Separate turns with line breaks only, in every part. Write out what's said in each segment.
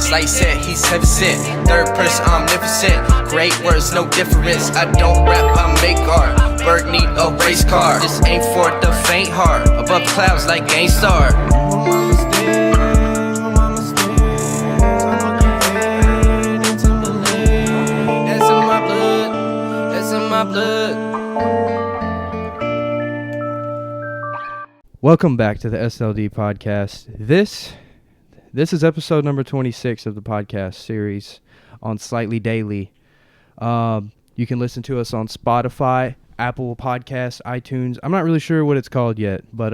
Slight said he's heaven sent. Third person omnipotent. Great words, no difference. I don't rap, I make art. Bird need a race car. This ain't for the faint heart. Above clouds like Game Star.
Welcome back to the SLD podcast. This is episode number 26 of the podcast series on Slightlee Daily. You can listen to us on Spotify, Apple Podcasts, iTunes. I'm not really sure what it's called yet, but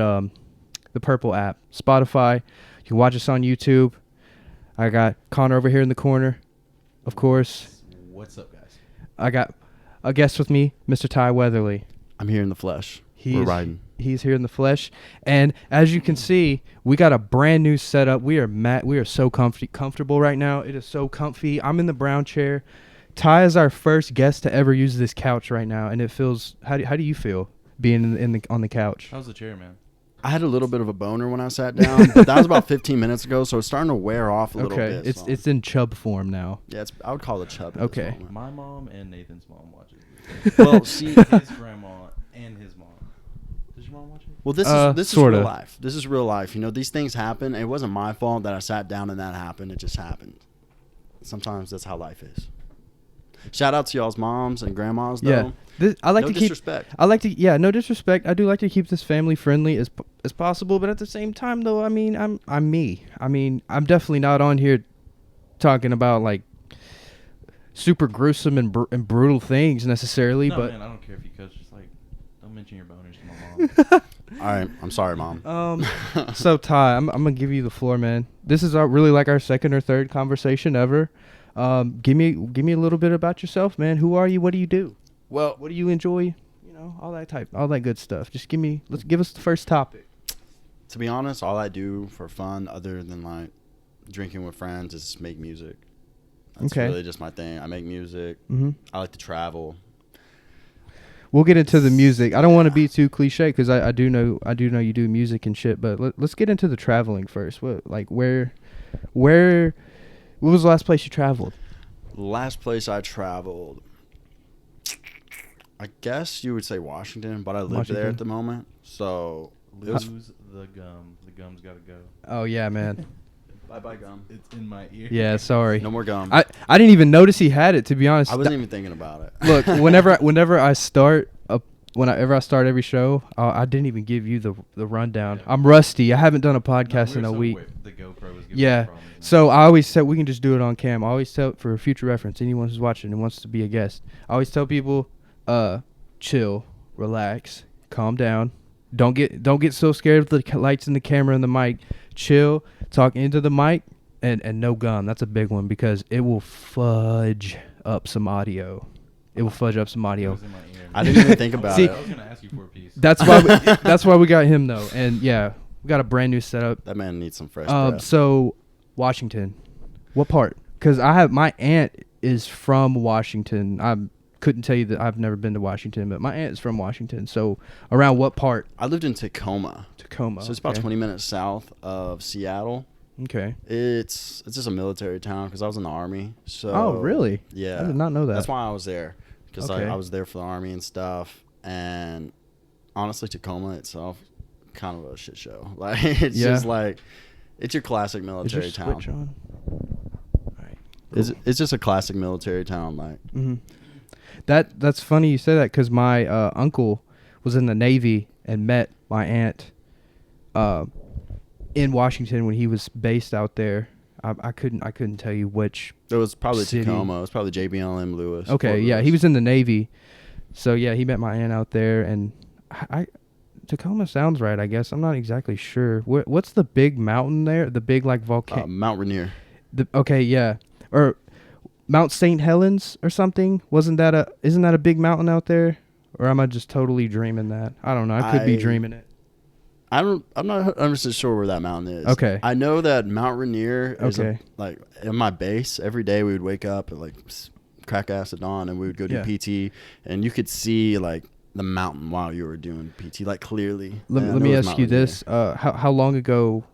the purple app, Spotify. You can watch us on YouTube. I got Connor over here in the corner, of course.
What's up, guys?
I got a guest with me, Mr. Ty Weatherly.
I'm here in the flesh. We're riding.
He's here in the flesh, and as you can see, we got a brand new setup. We are so comfortable right now. It is so comfy. I'm in the brown chair. Ty is our first guest to ever use this couch right now, and it feels. How do you feel being on the couch?
How's the chair, man?
I had a little bit of a boner when I sat down, but that was about 15 minutes ago, so it's starting to wear off a little bit.
Okay, it's in chub form now.
Yeah, I would call it chub.
Okay.
My mom and Nathan's mom watches it. Well, see, his grandma and his mom. Does your mom watch it?
Well, this is real life. This is real life. You know, these things happen. It wasn't my fault that I sat down and that happened. It just happened. Sometimes that's how life is. Shout out to y'all's moms and grandmas, though.
Yeah, no
disrespect.
No disrespect. I do like to keep this family friendly as possible, but at the same time, though, I mean, I'm me. I mean, I'm definitely not on here talking about like super gruesome and brutal things necessarily.
No,
but
man, I don't care if you coach. Just like don't mention your boners to my mom.
All right, I'm sorry, Mom.
So Ty, I'm gonna give you the floor, man. This is really like our second or third conversation ever. Give me a little bit about yourself, man. Who are you? What do you do?
Well,
what do you enjoy? You know, all that good stuff. Just give us the first topic.
To be honest, all I do for fun, other than like drinking with friends, is make music. That's really just my thing. I make music.
Mm-hmm.
I like to travel.
We'll get into the music. I don't want to be too cliche because I do know you do music and shit. But let's get into the traveling first. What was the last place you traveled?
Last place I traveled, I guess you would say Washington, but I live there at the moment. So
lose the gum. The gum's got to go.
Oh yeah, man.
Bye gum.
It's in my ear.
Yeah, sorry.
No more gum.
I didn't even notice he had it, to be honest.
I wasn't even thinking about it.
Look, whenever I start every show, I didn't even give you the rundown. Yeah. I'm rusty. I haven't done a podcast in a week.
The GoPro was giving me problems.
So I always said we can just do it on cam. I always tell, for future reference, anyone who's watching and wants to be a guest, I always tell people, chill, relax, calm down. Don't get so scared of the lights and the camera and the mic. Chill, talk into the mic, and no gun. That's a big one because it will fudge up some audio. It will fudge up some audio.
I didn't even think about it.
I was gonna ask you for a piece.
That's why we got him though, and yeah, we got a brand new setup.
That man needs some fresh breath.
So Washington, what part? Because my aunt is from Washington. I couldn't tell you that I've never been to Washington, but my aunt is from Washington. So around what part?
I lived in Tacoma.
So
it's about 20 minutes south of Seattle.
Okay.
It's just a military town because I was in the Army. So.
Oh really?
Yeah.
I did not know that.
That's why I was there. Because
Okay.
I was there for the Army and stuff, and honestly, Tacoma itself, kind of a shit show. Like it's just like, it's your classic military
Is your
town.
switch on? All right.
It's just a classic military town, like.
Mm-hmm. That's funny you say that because my uncle was in the Navy and met my aunt in Washington when he was based out there. I couldn't tell you which.
It was probably
city.
Tacoma. It was probably JBLM Lewis.
Okay, yeah, he was in the Navy, so yeah, he met my aunt out there, and Tacoma sounds right, I guess. I'm not exactly sure. What's the big mountain there? The big like volcano.
Mount Rainier.
Okay, yeah, or Mount St. Helens or something. Isn't that a big mountain out there? Or am I just totally dreaming that? I don't know. I could be dreaming it.
I'm not 100% sure where that mountain is.
Okay.
I know that Mount Rainier is
Okay.
like in my base. Every day we would wake up at like crack acid dawn and we would go do PT, and you could see like the mountain while you were doing PT, like clearly.
Let me ask you this: how long ago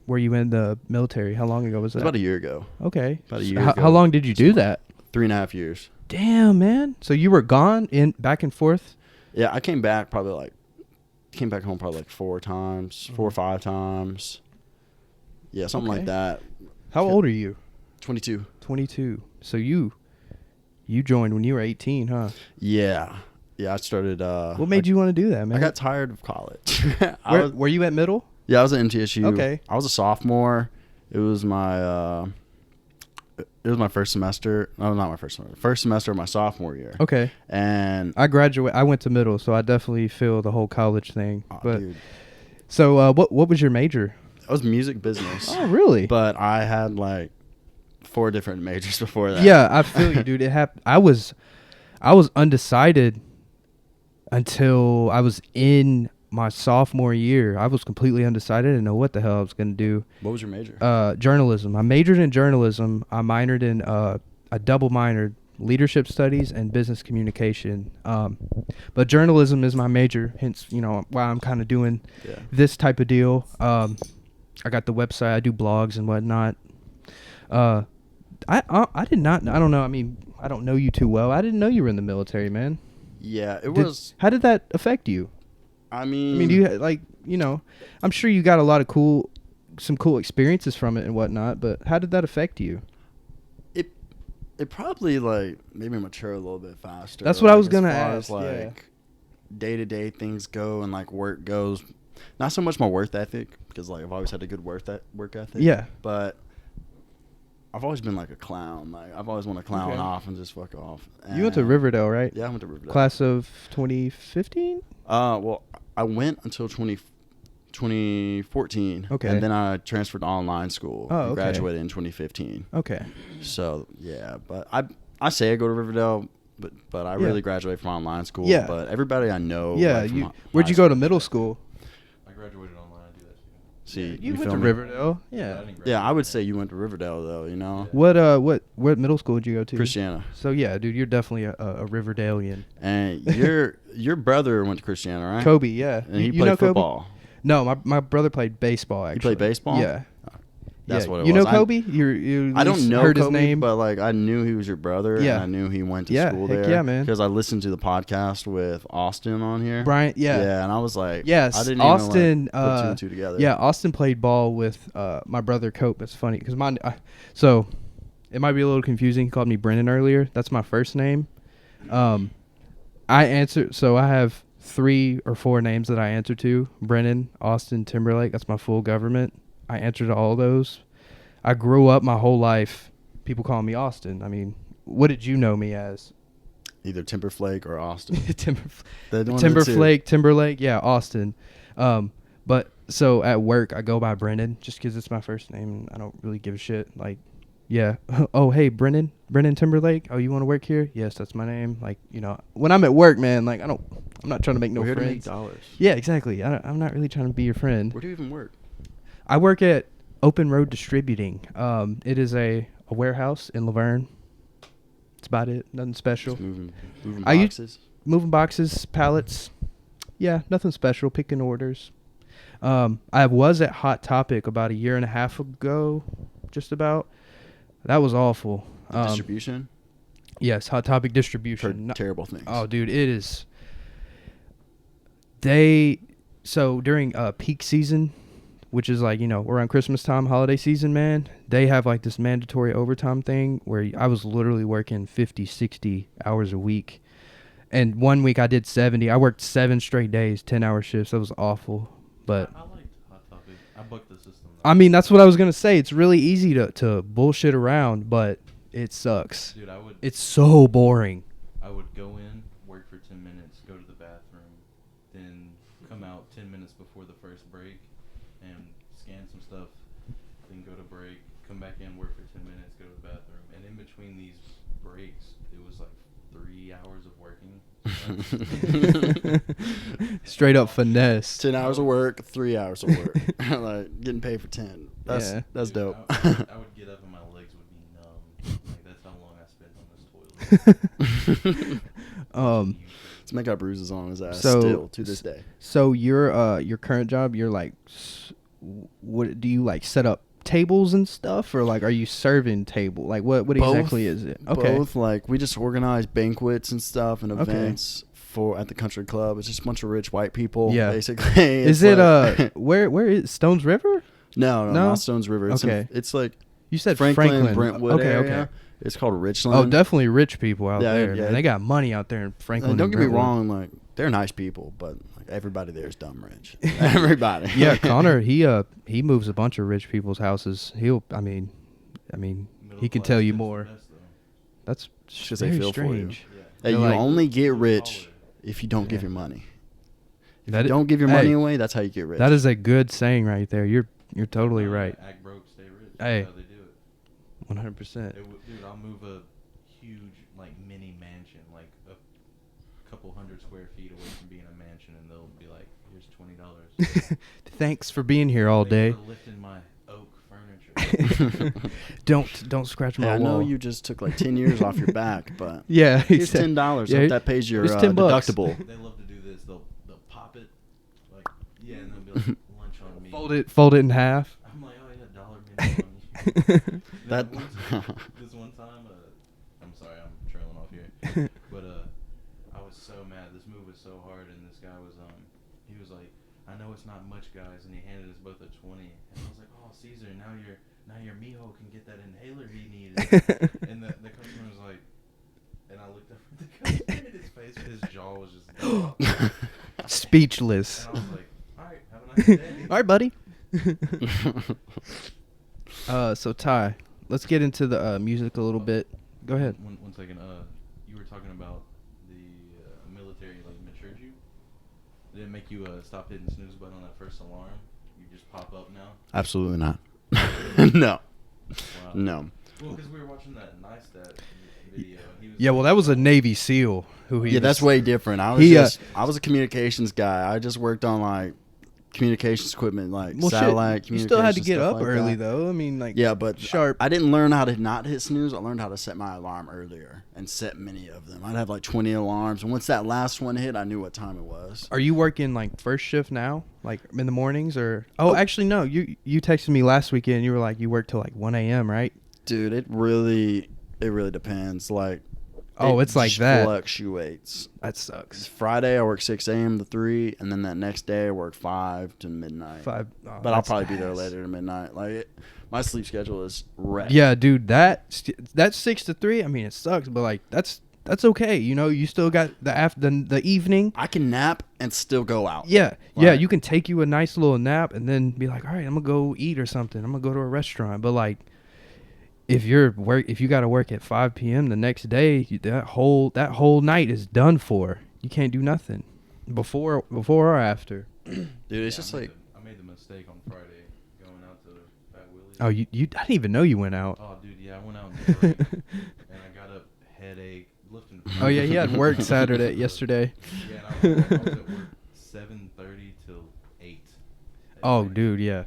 were you in the military? How long ago was
It was
that?
about a year ago.
Okay.
About a
So
year
how,
ago.
how long did you do that?
3.5 years.
Damn, man. So you were gone back and forth?
Yeah, I came back home probably like 4 times, 4 or 5 times. Yeah, something
Okay.
like that.
How old are you?
22.
22. So you joined when you were 18, huh?
Yeah. Yeah, I started.
What made you want to do that, man?
I got tired of college.
Were you at middle?
Yeah, I was at MTSU.
Okay.
I was a sophomore. It was my first semester. No, not my first semester. First semester of my sophomore year.
Okay.
And
I went to middle, so I definitely feel the whole college thing. But
dude,
so what was your major?
I was music business.
Oh, really?
But I had like 4 different majors before that.
Yeah, I feel you, dude. It happened. I was undecided until I was in my sophomore year. I was completely undecided. I didn't know what the hell I was going to do.
What was your major?
Journalism. I majored in journalism. I minored in a double minored leadership studies and business communication. But journalism is my major, hence, why I'm kind of doing this type of deal. I got the website. I do blogs and whatnot. I did not. I don't know. I mean, I don't know you too well. I didn't know you were in the military, man.
Yeah, it was.
How did that affect you?
I mean,
Do you I'm sure you got a lot of some cool experiences from it and whatnot. But how did that affect you?
It probably like made me mature a little bit faster.
That's what I was gonna
as
ask.
far as, like day-to-day things go and like work goes. Not so much my work ethic, because like I've always had a good work ethic.
Yeah.
But I've always been like a clown. Like I've always want to clown
Okay.
off and just fuck off.
You went to
And-
Riverdale, right?
Yeah, I went to Riverdale.
Class of 2015.
Well, I went until 2014.
Okay.
And then I transferred to online school.
Oh,
and
okay.
graduated in 2015.
Okay.
So yeah, but I say I go to Riverdale, but I
Yeah.
really graduated from online school.
Yeah.
But everybody I know.
Yeah.
like, from
Where'd
high
you go to
school-
middle school?
I graduated online. I do that too.
See,
You went
feel
to
me?
Riverdale.
I
Yeah.
didn't graduate.
Yeah, I would say you went to Riverdale though. You know,
What middle school did you go to?
Christiana,
So yeah, dude, you're definitely a Riverdalian.
and your brother went to Christiana, right?
Kobe, yeah.
And he
you
played
know Kobe?
football.
No, my brother played baseball. Actually,
played baseball?
Yeah.
That's
Yeah.
what it
you
was.
know Kobe? You
I don't know
heard
Kobe,
his name,
but like I knew he was your brother,
Yeah.
and I knew he went to
Yeah,
school
heck
there.
yeah, man.
Because I listened to the podcast with Austin on here.
Brian. Yeah.
Yeah, and I was like,
Yes,
I didn't
Austin.
even like, put 2 and 2 together.
Yeah, Austin played ball with my brother Cope. It's funny because so it might be a little confusing. He called me Brennan earlier. That's my first name. I answer. So I have 3 or 4 names that I answer to: Brennan, Austin, Timberlake. That's my full government. I answer to all those. I grew up my whole life. People call me Austin. I mean, what did you know me as?
Either Timberflake or Austin.
Timberflake.
One of the two.
Timberlake, yeah, Austin. But so at work I go by Brennan just because it's my first name. I don't really give a shit. Like, yeah. Oh, hey, Brennan Timberlake. Oh, you want to work here? Yes, that's my name. Like, when I'm at work, man, like I'm not trying to make no
We're here to make
friends.
dollars.
Yeah, exactly. I'm not really trying to be your friend.
Where do you even work?
I work at Open Road Distributing. It is a warehouse in Laverne. That's about it. Nothing special.
Just moving
I u-
boxes.
Moving boxes, pallets. Yeah, nothing special. Picking orders. I was at Hot Topic about a year and a half ago, just about. That was awful.
Distribution.
Yes, Hot Topic distribution.
Heard
No-
terrible things.
Oh, dude, it is. So during peak season, which is like, around Christmas time, holiday season, man, they have like this mandatory overtime thing where I was literally working 50, 60 hours a week. And one week I did 70. I worked 7 straight days, 10-hour shifts. That was awful. But
I liked Hot Topic. I bucked the system.
I mean, that's what I was going to say. It's really easy to bullshit around, but it sucks.
Dude,
It's so boring.
I would go in, work for 10 minutes, go to the bathroom, then come out 10 minutes before the first break and scan some stuff, then go to break, come back in, work for 10 minutes, go to the bathroom. And in between these breaks, it was like 3 hours of working.
Straight up finesse.
10 hours of work, 3 hours of work. Like getting paid for 10. That's
Yeah.
Dude,
dope.
I would get up and my legs would be numb. Like, that's how long I spent on this toilet.
Let's make our bruises on his ass
So-
still to this day.
So your current job, you're like what do you like set up tables and stuff, or like are you serving table? Like what exactly is it? Okay.
Both. Like we just organize banquets and stuff and
Okay.
events for at the country club. It's just a bunch of rich white people.
Yeah.
Basically.
Is it where is Stones River?
No,
No?
not Stones River. It's
Okay.
it's like
You said
Franklin, Brentwood
Okay,
area.
okay.
It's called Richland.
Oh, definitely rich people out
Yeah,
there.
yeah.
Man. They got money out there in Franklin.
Don't
and
get me
Brentwood.
wrong, like they're nice people, but like, everybody there is dumb rich. Everybody.
Yeah, Connor, he moves a bunch of rich people's houses. I mean, he can tell you more. That's
Because they
very
feel for you.
strange.
Yeah.
Hey, you
They're like-
only get rich
Taller.
if you don't give
Yeah.
your money. If
That
you
i-
don't give your
hey,
money away, that's how you get rich.
That is a good saying right there. You're totally right.
Act broke, stay rich.
Hey.
That's how they do it.
100%.
Dude, I'll move a huge, like, mini mansion, like a couple 100 square feet away from being a mansion, and they'll be like, "Here's $20."
Thanks for being here all day.
Thanks for lifting my oak furniture.
Don't scratch my
Hey, I
wall.
know you just took like 10 years off your back, but
Yeah,
here's
exact-
$10.
Yeah,
Hope that pays your
here's $10 bucks.
deductible.
They love to do this. They'll pop it, like, yeah, and they'll be like, "Lunch on me."
Fold it in half.
I'm like, "Oh yeah, dollar minimum on you."
That-
This one time, I'm sorry, I'm trailing off here, but I was so mad. This move was so hard, and this guy was he was like, "I know it's not much, guys," and he handed us both a 20, and I was like, "Oh, Caesar, now your mijo can get that inhaler he needed," and the customer was like, and I looked up at the customer, and his face, his jaw was just dropped.
Speechless.
And I was like, "All right, have a nice day."
All right, buddy. So Ty, let's get into the music a little bit. Go ahead.
One second. You were talking about the military, like, matured you. Did it make you stop hitting snooze button on that first alarm? You just pop up now?
Absolutely not. No.
Wow.
No.
Well, because we were watching that Neistat video. And he was
Yeah, well, that was a Navy SEAL who he.
Yeah,
was-
that's way different. I was a communications guy. I just worked on like communications equipment, like
Well,
satellite
shit, you
communications.
still had to get
stuff
up
like
early
that.
though. I mean, like
Yeah, but
sharp.
I didn't learn how to not hit snooze. I learned how to set my alarm earlier and set many of them. I'd have like 20 alarms, and once that last one hit, I knew what time it was.
Are you working like first shift now, like in the mornings, or? Oh, actually, no. You texted me last weekend. You were like you work till like 1 a.m. right?
Dude, it really depends. Like,
Oh, it's like
just
that.
fluctuates.
That sucks.
Friday I work 6 a.m. to 3, and then that next day I work 5 to midnight.
5.
But I'll probably be there later to midnight. Like, my sleep schedule is wrecked.
Yeah, dude. That 6 to 3. I mean, it sucks, but like that's okay. You know, you still got the evening.
I can nap and still go out.
Yeah, yeah.
Like-
You can take you a nice little nap and then be like, all right, I'm gonna go eat or something. I'm gonna go to a restaurant. But like, if you got to work at 5 p.m. the next day, that whole night is done for. You can't do nothing before or after.
Dude, it's
Yeah,
just
I
like,
made the mistake on Friday going out to Fat Willie's.
Oh, you I didn't even know you went out.
Oh, dude, yeah, I went out and drank, and I got up headache, lifting.
Oh yeah, he had work yesterday.
Yeah, and I was at work 7:30 till 8. at
Oh,
night.
dude, yeah.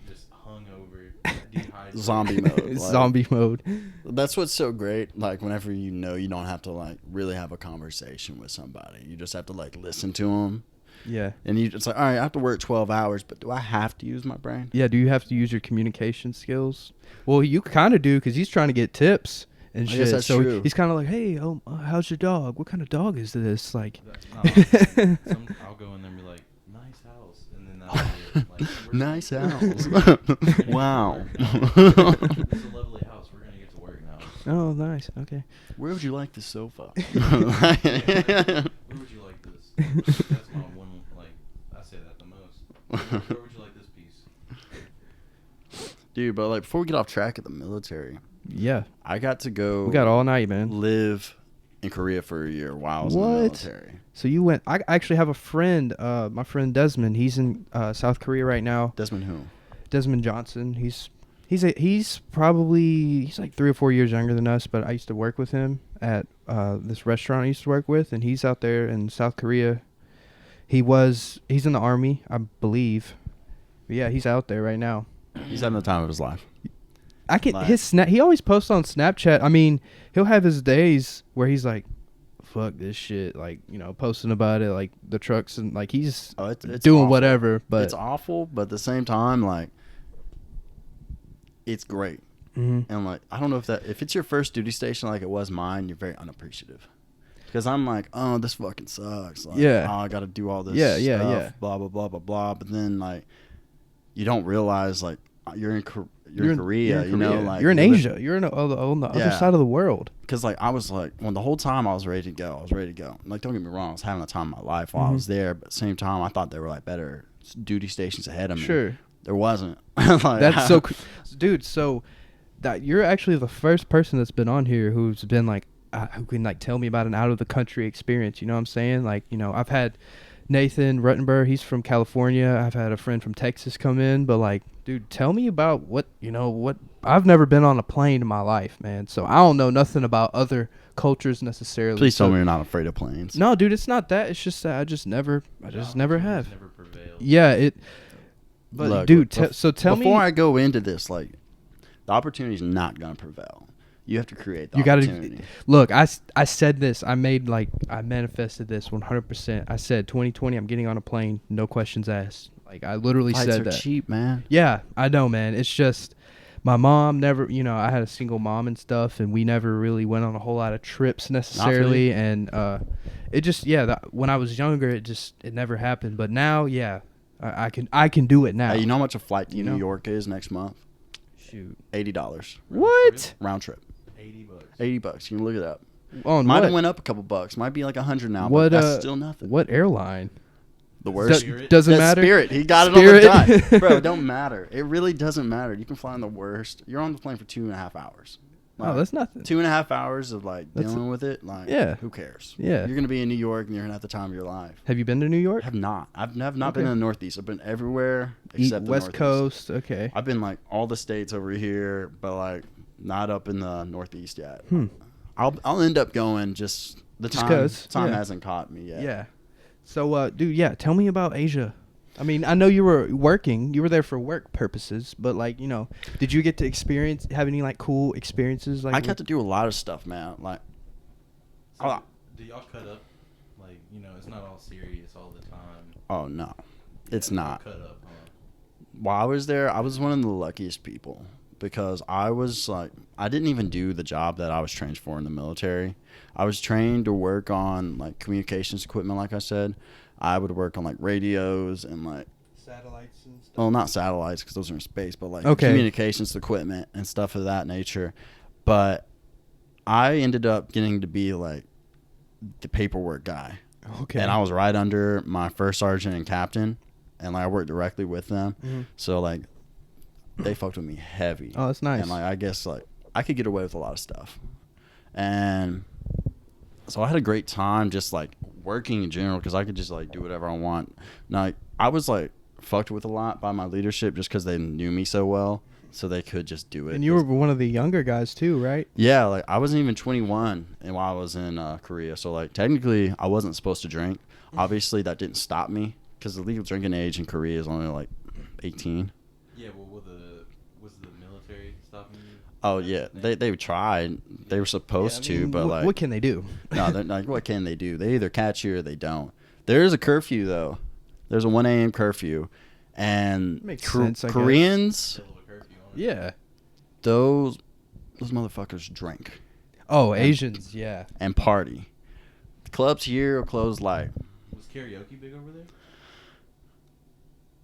Just hungover, dehydrated.
zombie mode. Like,
Zombie mode.
That's what's so great. Like, whenever you know you don't have to, like, really have a conversation with somebody. You just have to, like, listen to them.
Yeah.
And it's like, all right, I have to work 12 hours, but do I have to use my brain?
Yeah, do you have to use your communication skills? Well, you kind of do because he's trying to get tips and
I
shit.
guess that's
so
true.
he's kind of like, hey, how's your dog? What kind of dog is this? Like,
I'll go in there and be like, nice house, and then that'll be it. Like, we're-
Nice
we're
house.
gonna get to
Wow.
work now. It's a lovely house. We're gonna get to work now.
oh, nice. Okay.
Where would you like the sofa?
Where would you like this? That's my one. Like, I say that the most. Where would you like this piece?
Dude, but, like, before we get off track of the military,
Yeah.
I got to go
We got all night, man.
live in Korea for a year while I was in the
What?
military.
So you went. I actually have a friend. My friend Desmond. He's in South Korea right now.
Desmond who?
Desmond Johnson. He's like 3 or 4 years younger than us, but I used to work with him at this restaurant I used to work with, and he's out there in South Korea. He's in the army, I believe. But yeah, he's out there right now.
He's having the time of his life.
He always posts on Snapchat. I mean, he'll have his days where he's like fuck this shit, like, posting about it, like the trucks, and like he's
it's
doing
awful.
whatever, but
It's awful, but at the same time, like, it's great. And like, I don't know if it's your first duty station like it was mine, you're very unappreciative. Because I'm like, oh, this fucking sucks. Like,
Yeah.
oh, I got to do all this
Yeah,
stuff,
yeah.
blah, blah, blah, blah, blah. But then, like, you don't realize, like, you're in Korea,
you're in Korea.
like.
You're in Asia. You're on the other
Yeah.
side of the world.
Because, like, I was like, the whole time I was ready to go. Like, don't get me wrong, I was having the time of my life while I was there. But at the same time, I thought there were, like, better duty stations ahead of me.
Sure.
There wasn't. Like,
That's so, dude. So that you're actually the first person that's been on here who's been like, who can like tell me about an out of the country experience. You know what I'm saying? Like, I've had Nathan Ruttenberg. He's from California. I've had a friend from Texas come in, but like, dude, tell me about what I've never been on a plane in my life, man. So I don't know nothing about other cultures necessarily.
Please tell
So-
me you're not afraid of planes.
No, dude, it's not that. It's just that I just never have.
Never prevailed.
Yeah, but
Look,
dude, so tell me.
Before I go into this, like, the opportunity is not going to prevail. You have to create the
You gotta
opportunity.
look. I said this. I manifested this 100%. I said 2020. I'm getting on a plane. No questions asked. Like I literally
Flights
said
are
that.
cheap, man.
Yeah, I know, man. It's just my mom never. I had a single mom and stuff, and we never really went on a whole lot of trips necessarily. And it just when I was younger, it never happened. But now, yeah, I can do it now.
Hey, you know how much a flight to
You
New
know?
York is next month?
Shoot.
$80
What?
round trip.
$80.
$80. You can look it up.
On
Might
what?
have went up a couple bucks. Might be like $100 now,
What?
but that's still nothing.
What airline?
The worst.
Doesn't
That's
matter.
Spirit. He got
Spirit.
it on the dot. Bro, it don't matter. It really doesn't matter. You can fly on the worst. You're on the plane for 2.5 hours.
Oh, that's nothing.
2.5 hours of like
That's
dealing with it. Like,
Yeah.
who cares?
Yeah.
You're gonna be in New York and you're gonna have the time of your life.
Have you been to New York?
I have not. I've not been
Okay.
in the Northeast. I've been everywhere except the
West
Northeast.
Coast. Okay.
I've been like all the states over here, but like not up in the Northeast yet. I'll end up going. Just the
Just
time
'cause,
time
yeah.
hasn't caught me yet.
Yeah. So, dude, tell me about Asia. I mean, I know you were working. You were there for work purposes, but like, did you get to have any like cool experiences? Like,
I got to do a lot of stuff, man. Like,
So, do y'all cut up? Like, it's not all serious all the time.
oh no, it's
Y'all
not.
cut up, huh?
While I was there, I was one of the luckiest people because I was like, I didn't even do the job that I was trained for in the military. I was trained to work on like communications equipment, like I said. I would work on like radios and like,
satellites and stuff.
well, not satellites because those are in space, but like
Okay.
communications equipment and stuff of that nature. But I ended up getting to be like the paperwork guy.
Okay.
And I was right under my first sergeant and captain, and like I worked directly with them.
Mhm.
So like they fucked with me heavy.
Oh, that's nice.
And like I guess like I could get away with a lot of stuff. And so I had a great time just like working in general because I could just like do whatever I want. Now like, I was like fucked with a lot by my leadership just because they knew me so well, so they could just do it.
And you were one of the younger guys too, right?
Yeah, like I wasn't even 21 and while I was in Korea, so like technically I wasn't supposed to drink. Obviously that didn't stop me because the legal drinking age in Korea is only like 18.
Yeah, well, was the military stopping you?
Oh yeah, they tried. They were supposed to, but like
what can they do?
no, they're like what can they do? They either catch you or they don't. There is a curfew though. There's a 1 a.m. curfew, and
Makes sense, I guess.
Koreans,
Still have a curfew on it.
Yeah.
those motherfuckers drink
Oh, Asians, yeah.
and party. Clubs here are closed like.
Was karaoke big over there?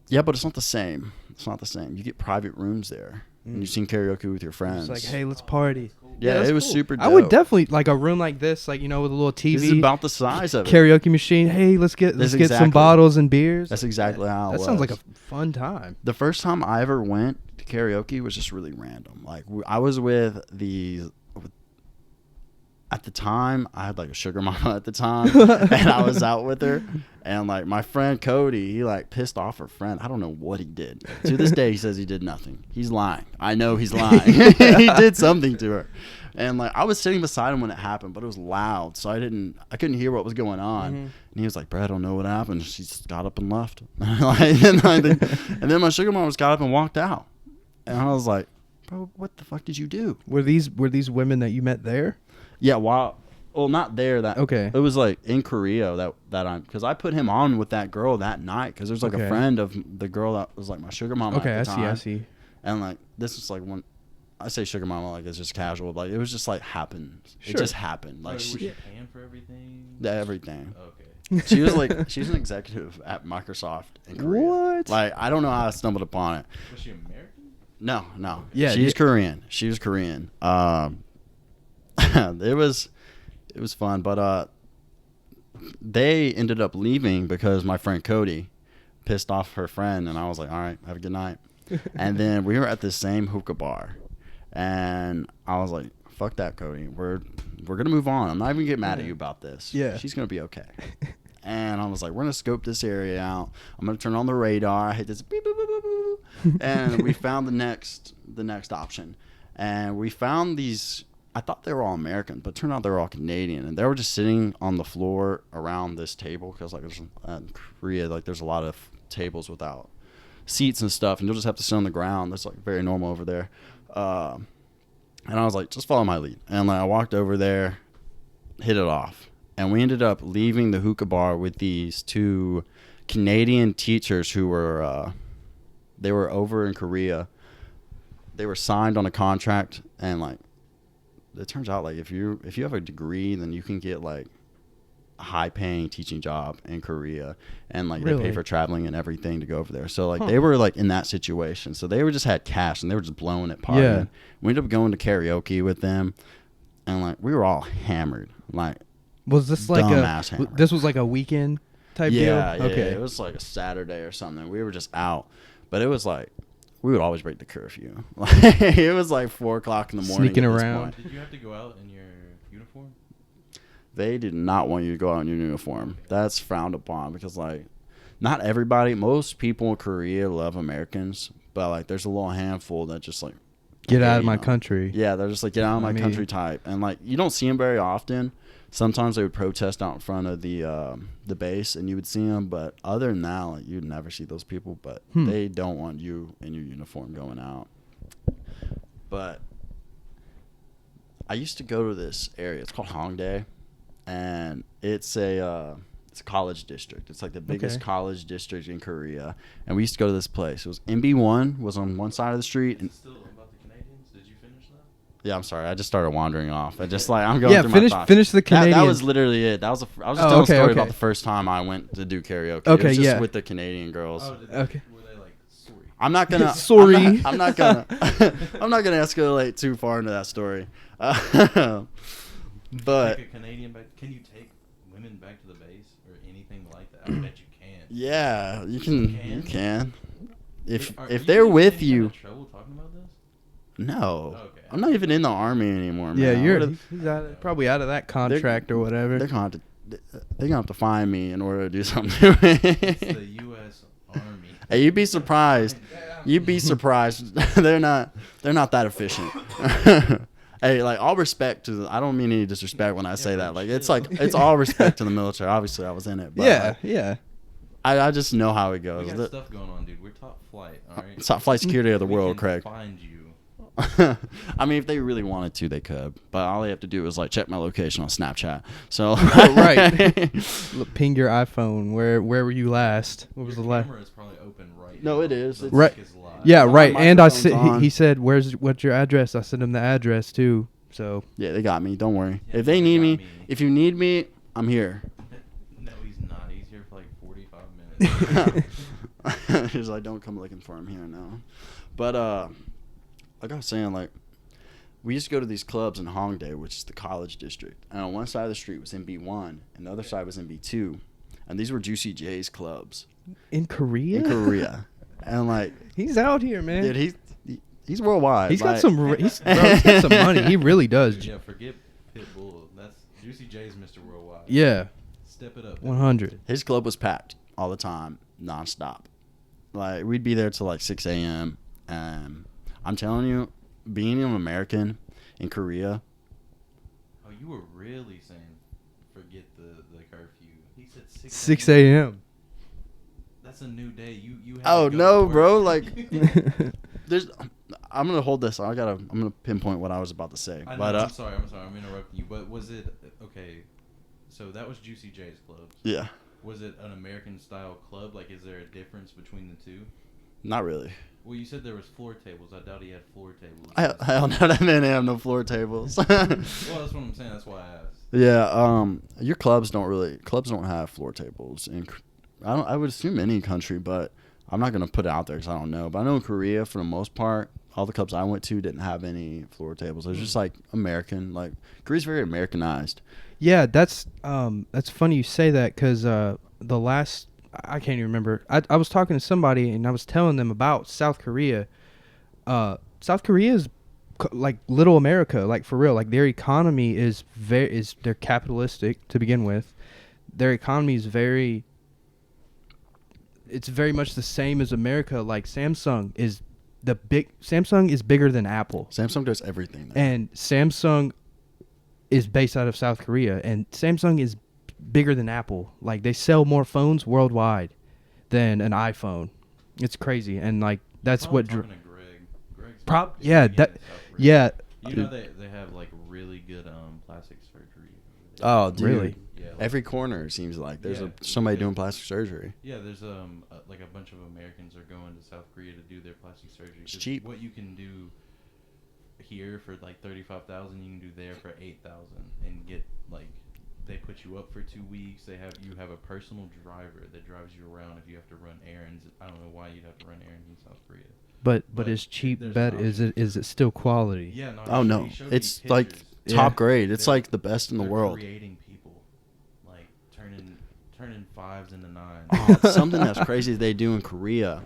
Yeah, but it's not the same. It's not the same. You get private rooms there, and you sing karaoke with your friends.
It's like, hey, let's party.
yeah,
that's
it was
cool.
super dope.
I would definitely like a room like this, like with a little TV,
This is about the size of it.
karaoke machine. Hey, let's get
That's
some
exactly-
bottles and beers.
That's exactly how it
That sounds like a
was.
fun time.
The first time I ever went to karaoke was just really random. Like I was with at the time I had like a sugar mama at the time, and I was out with her, and like my friend Cody, he like pissed off her friend. I don't know what he did. To this day, he says he did nothing. He's lying. I know he's lying. He did something to her, and like I was sitting beside him when it happened, but it was loud, so I couldn't hear what was going on. And he was like, "Bro, I don't know what happened." She just got up and left. and then my sugar mama just got up and walked out, and I was like, "Bro, what the fuck did you do?"
Were these women that you met there?
Yeah, while Well, not there. That
Okay.
It was like in Korea because I put him on with that girl that night because there's like a friend of the girl that was like my sugar mama
Okay,
at the time.
I see.
And like this is like when I say sugar mama, like it's just casual. Like it was just like happened.
Sure.
It just happened. Like
Was
she,
she paying for everything?
everything.
Okay.
She was like she's an executive at Microsoft in Korea.
What?
Like I don't know how I stumbled upon it.
Was she American?
No.
Yeah,
she's Korean. She was Korean. It was fun, but they ended up leaving because my friend Cody pissed off her friend, and I was like, all right, have a good night. And then we were at the same hookah bar, and I was like, fuck that, Cody. We're gonna move on. I'm not even gonna get mad at you about this.
Yeah.
She's gonna be okay. And I was like, we're gonna scope this area out. I'm gonna turn on the radar. I hit this beep, boop, boop, boop, boop. And we found the next option, and we found these. I thought they were all American, but it turned out they were all Canadian, and they were just sitting on the floor around this table because like in Korea, like there's a lot of tables without seats and stuff, and you'll just have to sit on the ground. That's like very normal over there. And I was like, just follow my lead, and like I walked over there, hit it off, and we ended up leaving the hookah bar with these two Canadian teachers who were they were over in Korea. They were signed on a contract, and like it turns out like if you have a degree, then you can get like a high paying teaching job in Korea, and like
Really?
they pay for traveling and everything to go over there. So like they were like in that situation. So they were just had cash and they were just blowing it partying.
Yeah.
We ended up going to karaoke with them, and like we were all hammered. Like
Was this like
dumbass hammer.
this was like a weekend type deal?
yeah,
Okay.
it was like a Saturday or something. We were just out, but it was like we would always break the curfew. Like it was like 4:00 in the morning.
Sneaking
at this
around.
point.
Did you have to go out in your uniform?
They did not want you to go out in your uniform. That's frowned upon because like not everybody, most people in Korea love Americans, but like there's a little handful that just like
Get out of
you
my
know.
country.
Yeah, they're just like get out of my
I mean-
country type, and like you don't see them very often. Sometimes they would protest out in front of the base, and you would see them. But other than that, like you'd never see those people. But they don't want you in your uniform going out. But I used to go to this area. It's called Hongdae, and it's a college district. It's like the biggest
Okay.
college district in Korea. And we used to go to this place. It was MB1 was on one side of the street, and
Still about the Canadians? Did you finish that?
yeah, I'm sorry. I just started wandering off. I just like I'm going through
finish
my thoughts.
finish the Canadian.
That was literally it. That was I was just
Oh,
telling
okay,
a story
okay.
about the first time I went to do karaoke.
Okay,
it was just
yeah.
with the Canadian girls.
Oh,
Okay.
Were they like, sorry?
I'm not gonna.
Sorry.
I'm not gonna. I'm not gonna escalate too far into that story. But
Take a Canadian back. Can you take women back to the base or anything like that? I bet you can.
yeah, you
can?
can. If
Are
they're
you
with
getting in
you,
trouble talking about this?
no.
Okay.
I'm not even in the army anymore, man.
Yeah,
What if-
he's probably out of that contract or whatever.
They're gonna have to find me in order to do something to
It's
me.
the U.S. Army.
Hey, you'd be surprised. You'd be surprised. they're not that efficient. Hey, like all respect to I don't mean any disrespect when I say that. Like it's all respect to the military. Obviously, I was in it. But
Yeah,
like,
yeah.
I just know how it
We
goes.
got stuff going on, dude. We're top flight, all right?
Top flight security of the
We
world,
can
Craig.
find you.
I mean, if they really wanted to, they could. But all they have to do is like check my location on Snapchat. So
Right. Look, ping your iPhone. Where were you last? What was
Your
the last?
camera is probably open right
No,
now.
it is.
The
It's-
Right.
mic is live.
Yeah,
My
right. And
microphone's on.
he said, "What's your address?" I sent him the address too. So
yeah, they got me. Don't worry.
Yeah,
If they
they
need
got
me,
me.
if you need me, I'm here.
No, he's not. He's here for like 45 minutes.
He's like, don't come looking for him here now. But like I was saying, like we used to go to these clubs in Hongdae, which is the college district, and on one side of the street was MB1, and the other side was MB2, and these were Juicy J's clubs
in Korea.
in Korea, and like,
He's out here, man.
dude, he's worldwide.
He's got
like-
some. He's got some money. He really does.
Yeah, forget Pitbull. That's Juicy J's Mr. Worldwide.
Yeah,
Step it up.
100.
His club was packed all the time, nonstop. Like we'd be there till like 6 a.m. I'm telling you, being an American in Korea.
Oh, you were really saying forget the curfew. He said
6 a.m.
That's a new day. You. Had
Oh
to go
no,
to
bro!
work.
Like, there's. I'm gonna hold this. I'm gonna pinpoint what I was about to say.
I know,
But
I'm sorry, I'm interrupting you. But was it okay? So that was Juicy J's clubs.
yeah,
Was it an American style club? Like, is there a difference between the two?
not really.
Well, you said there was floor tables. I doubt he had floor tables.
Hell no, that man have no floor tables.
Well, that's what I'm saying. That's why I asked.
Yeah, your clubs don't have floor tables. I would assume any country, but I'm not gonna put it out there because I don't know. But I know in Korea, for the most part, all the clubs I went to didn't have any floor tables. It was just like American. Like Korea's very Americanized.
Yeah, that's funny you say that because the last I can't even remember. I was talking to somebody and I was telling them about South Korea. South Korea is like little America, like for real. Like their economy is they're capitalistic to begin with. Their economy is it's very much the same as America. Like Samsung is bigger than Apple.
Samsung does everything there.
And Samsung is based out of South Korea, and Samsung is bigger than Apple. Like they sell more phones worldwide than an iPhone. It's crazy, and like that's what.
Talking to Greg. Greg's
Yeah,
big
that.
in South Korea.
Yeah.
You know they have like really good plastic surgery.
Oh, dude.
Really?
Yeah. Like,
Every corner it seems like there's
Yeah.
somebody
Yeah.
doing plastic surgery.
yeah, there's like a bunch of Americans are going to South Korea to do their plastic surgery.
It's
'Cause
cheap.
What you can do here for like 35,000, you can do there for 8,000, and get like they put you up for 2 weeks. You have a personal driver that drives you around if you have to run errands. I don't know why you'd have to run errands in South Korea.
But
But
is cheap
there's
bet
an
is it still quality?
Yeah, no.
Oh no,
he showed me
it's like
pictures.
top
Yeah.
grade. It's
They're-
like the best in the
They're
world.
Creating people, like turning fives into nines.
Oh, something that's crazy they do in Korea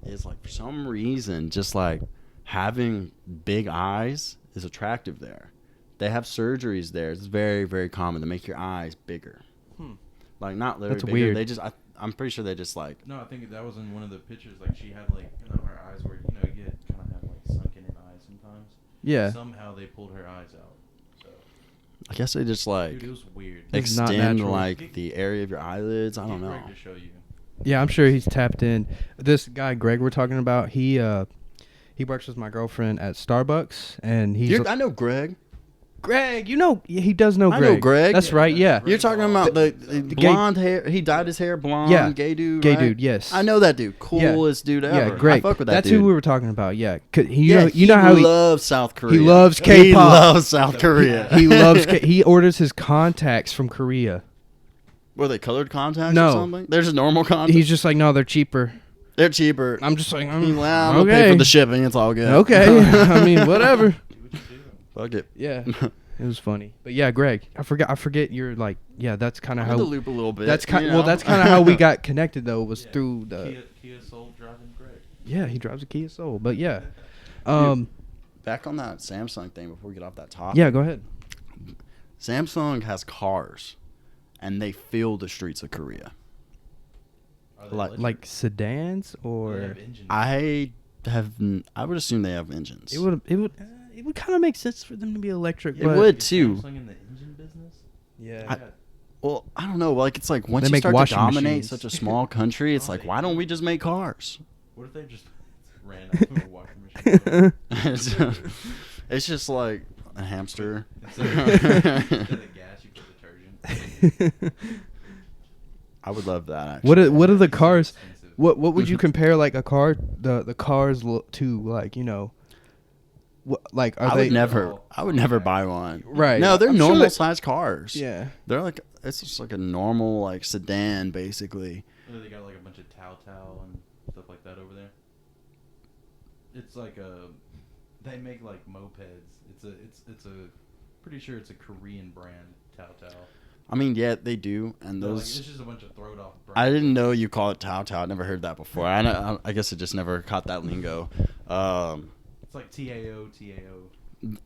is like for some reason just like having big eyes is attractive there. They have surgeries there. It's very, very common to make your eyes bigger. Like not literally
That's
bigger.
weird.
They just I'm pretty sure they just like
No, I think that was in one of the pictures. Like she had like her eyes were you get kind of have like sunken in eyes sometimes.
Yeah.
Somehow they pulled her eyes out. So
I guess they just like
dude, it was weird.
It's not
extend
natural.
like the area of your eyelids. I don't
Get
know.
Greg to show you.
Yeah, I'm sure he's tapped in. This guy Greg we're talking about, he works with my girlfriend at Starbucks, and he's
I know Greg.
Greg. You know he does know
I
Greg.
know Greg.
That's
Yeah,
right.
that's
Yeah.
Greg.
You're talking about the
gay-
blonde hair. He dyed his hair blonde.
Yeah.
Gay dude.
Gay
right?
dude. Yes.
I know that dude. Coolest dude ever.
Yeah, Greg.
I fuck with that
That's
dude.
who we were talking about. Yeah.
Yeah,
You know how he
loves South Korea.
loves
He
K-pop.
loves South Korea.
he loves. He orders his contacts from Korea.
Were they colored contacts
No.
or something? They're just normal contacts.
He's just like, no, they're cheaper.
They're cheaper.
I'm just like,
I'm gonna pay for the shipping. It's all good.
Okay. I mean, whatever.
Do what you do.
Fuck it.
Yeah. It was funny. But yeah, Greg, I forget you're like, yeah, that's kind of
I'm in
how
the loop a little bit.
that's kind
you
well,
know?
that's kind of how we got connected though, was
Yeah.
through the
Kia Soul driving Greg.
yeah, he drives a Kia Soul. But yeah.
Back on that Samsung thing before we get off that topic.
Yeah, go ahead.
Samsung has cars, and they fill the streets of Korea.
Are they
Like-
electric?
Like sedans
Or
or
they have engines?
I would assume they have engines.
it would kind of make sense for them to be electric,
It
but
would.
Is
too.
Samsung in the engine business?
yeah.
Well, I don't know. Like it's like once
They
you
make
start to
washing
dominate
machines.
such a small country, it's
Oh,
like
they
why don't
do.
we just make cars?
What if they just ran out of a washing machine?
It's just like a hamster.
Instead of gas, you put detergent.
I would love that. Actually.
what are the
It's so
cars?
expensive.
What would you compare like a car the cars to, like, you know, what, like are
I
they
would never buy one.
right?
No, they're
I'm sure
normal
that-
sized cars.
Yeah.
They're like it's just like a normal like sedan basically.
Oh, they got like a bunch of Tao and stuff like that over there. It's like they make like mopeds. It's a pretty sure it's a Korean brand, Tao.
I mean, yeah, they do, and
Like,
those.
it's just a bunch of throwed off.
I didn't know you call it Tao Tao. I never heard that before. I guess it just never caught that lingo.
It's like Tao.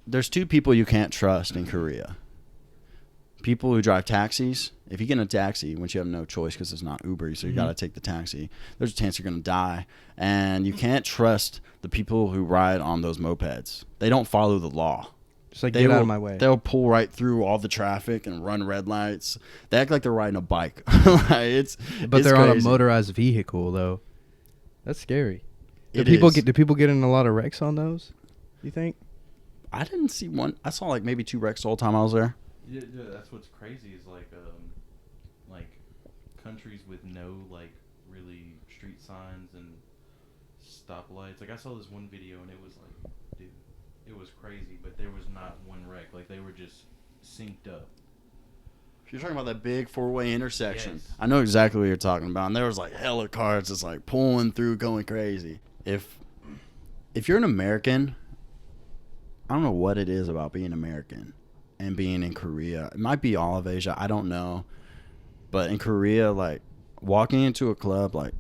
There's two people you can't trust in Korea. People who drive taxis. If you get in a taxi, once you have no choice because it's not Uber, so you got to take the taxi. There's a chance you're going to die. And you can't trust the people who ride on those mopeds. They don't follow the law.
Just like
They
get out
will-
of my way.
They'll pull right through all the traffic and run red lights. They act like they're riding a bike. Like,
But
it's
they're on a
crazy.
motorized vehicle though. That's scary. Do people get in a lot of wrecks on those? You think?
I didn't see one. I saw like maybe 2 wrecks the whole time I was there.
Yeah, that's what's crazy is like countries with no like really street signs and stoplights. Like I saw this one video and it was like, dude, it was crazy, but there was not one wreck. Like they were just synced up.
You're talking about that big 4-way intersection.
Yes.
I know exactly what you're talking about. And there was like hella cars just like pulling through, going crazy. If you're an American, I don't know what it is about being American and being in Korea. It might be all of Asia. I don't know. But in Korea, like walking into a club, like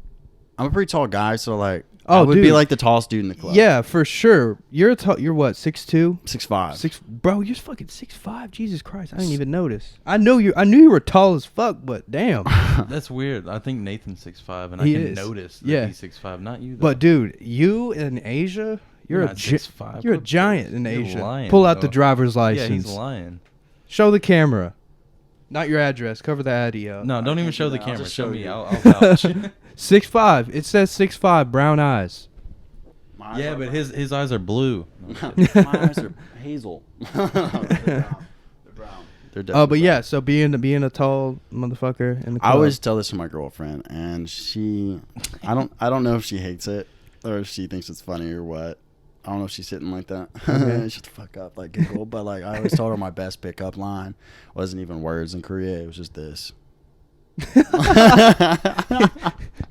I'm a pretty tall guy, so like I would be like the tallest dude in the club.
Yeah, for sure. You're what, 6'2"?
6'5".
Bro, you're fucking 6'5". Jesus Christ, I didn't even notice. I knew you were tall as fuck, but damn.
That's weird. I think Nathan's 6'5", and
He
I can
is.
notice that
Yeah.
he's 6'5", not you. Though.
But dude, you in Asia, you're
not 6'5".
You're a giant in
You're
Asia.
lying,
Pull out the
though.
driver's
Yeah,
license.
he's lying.
Show the camera. Not your address. Cover the Addy up.
No, don't even
can't
show
do
the
that. I'll
camera.
just
Show
show
me.
you.
I'll vouch.
6'5". It says 6'5", brown eyes.
Yeah, but his eyes are blue. No, I'm
My
kidding.
eyes are hazel. They're brown. They're
Oh, but
definitely
yeah,
brown.
so being a tall motherfucker in the
I
club.
always tell this to my girlfriend, and I don't know if she hates it or if she thinks it's funny or what. I don't know if she's sitting like that.
Okay.
Shut the fuck up, like giggle. But like I always told her my best pickup line wasn't even words in Korea. It was just this.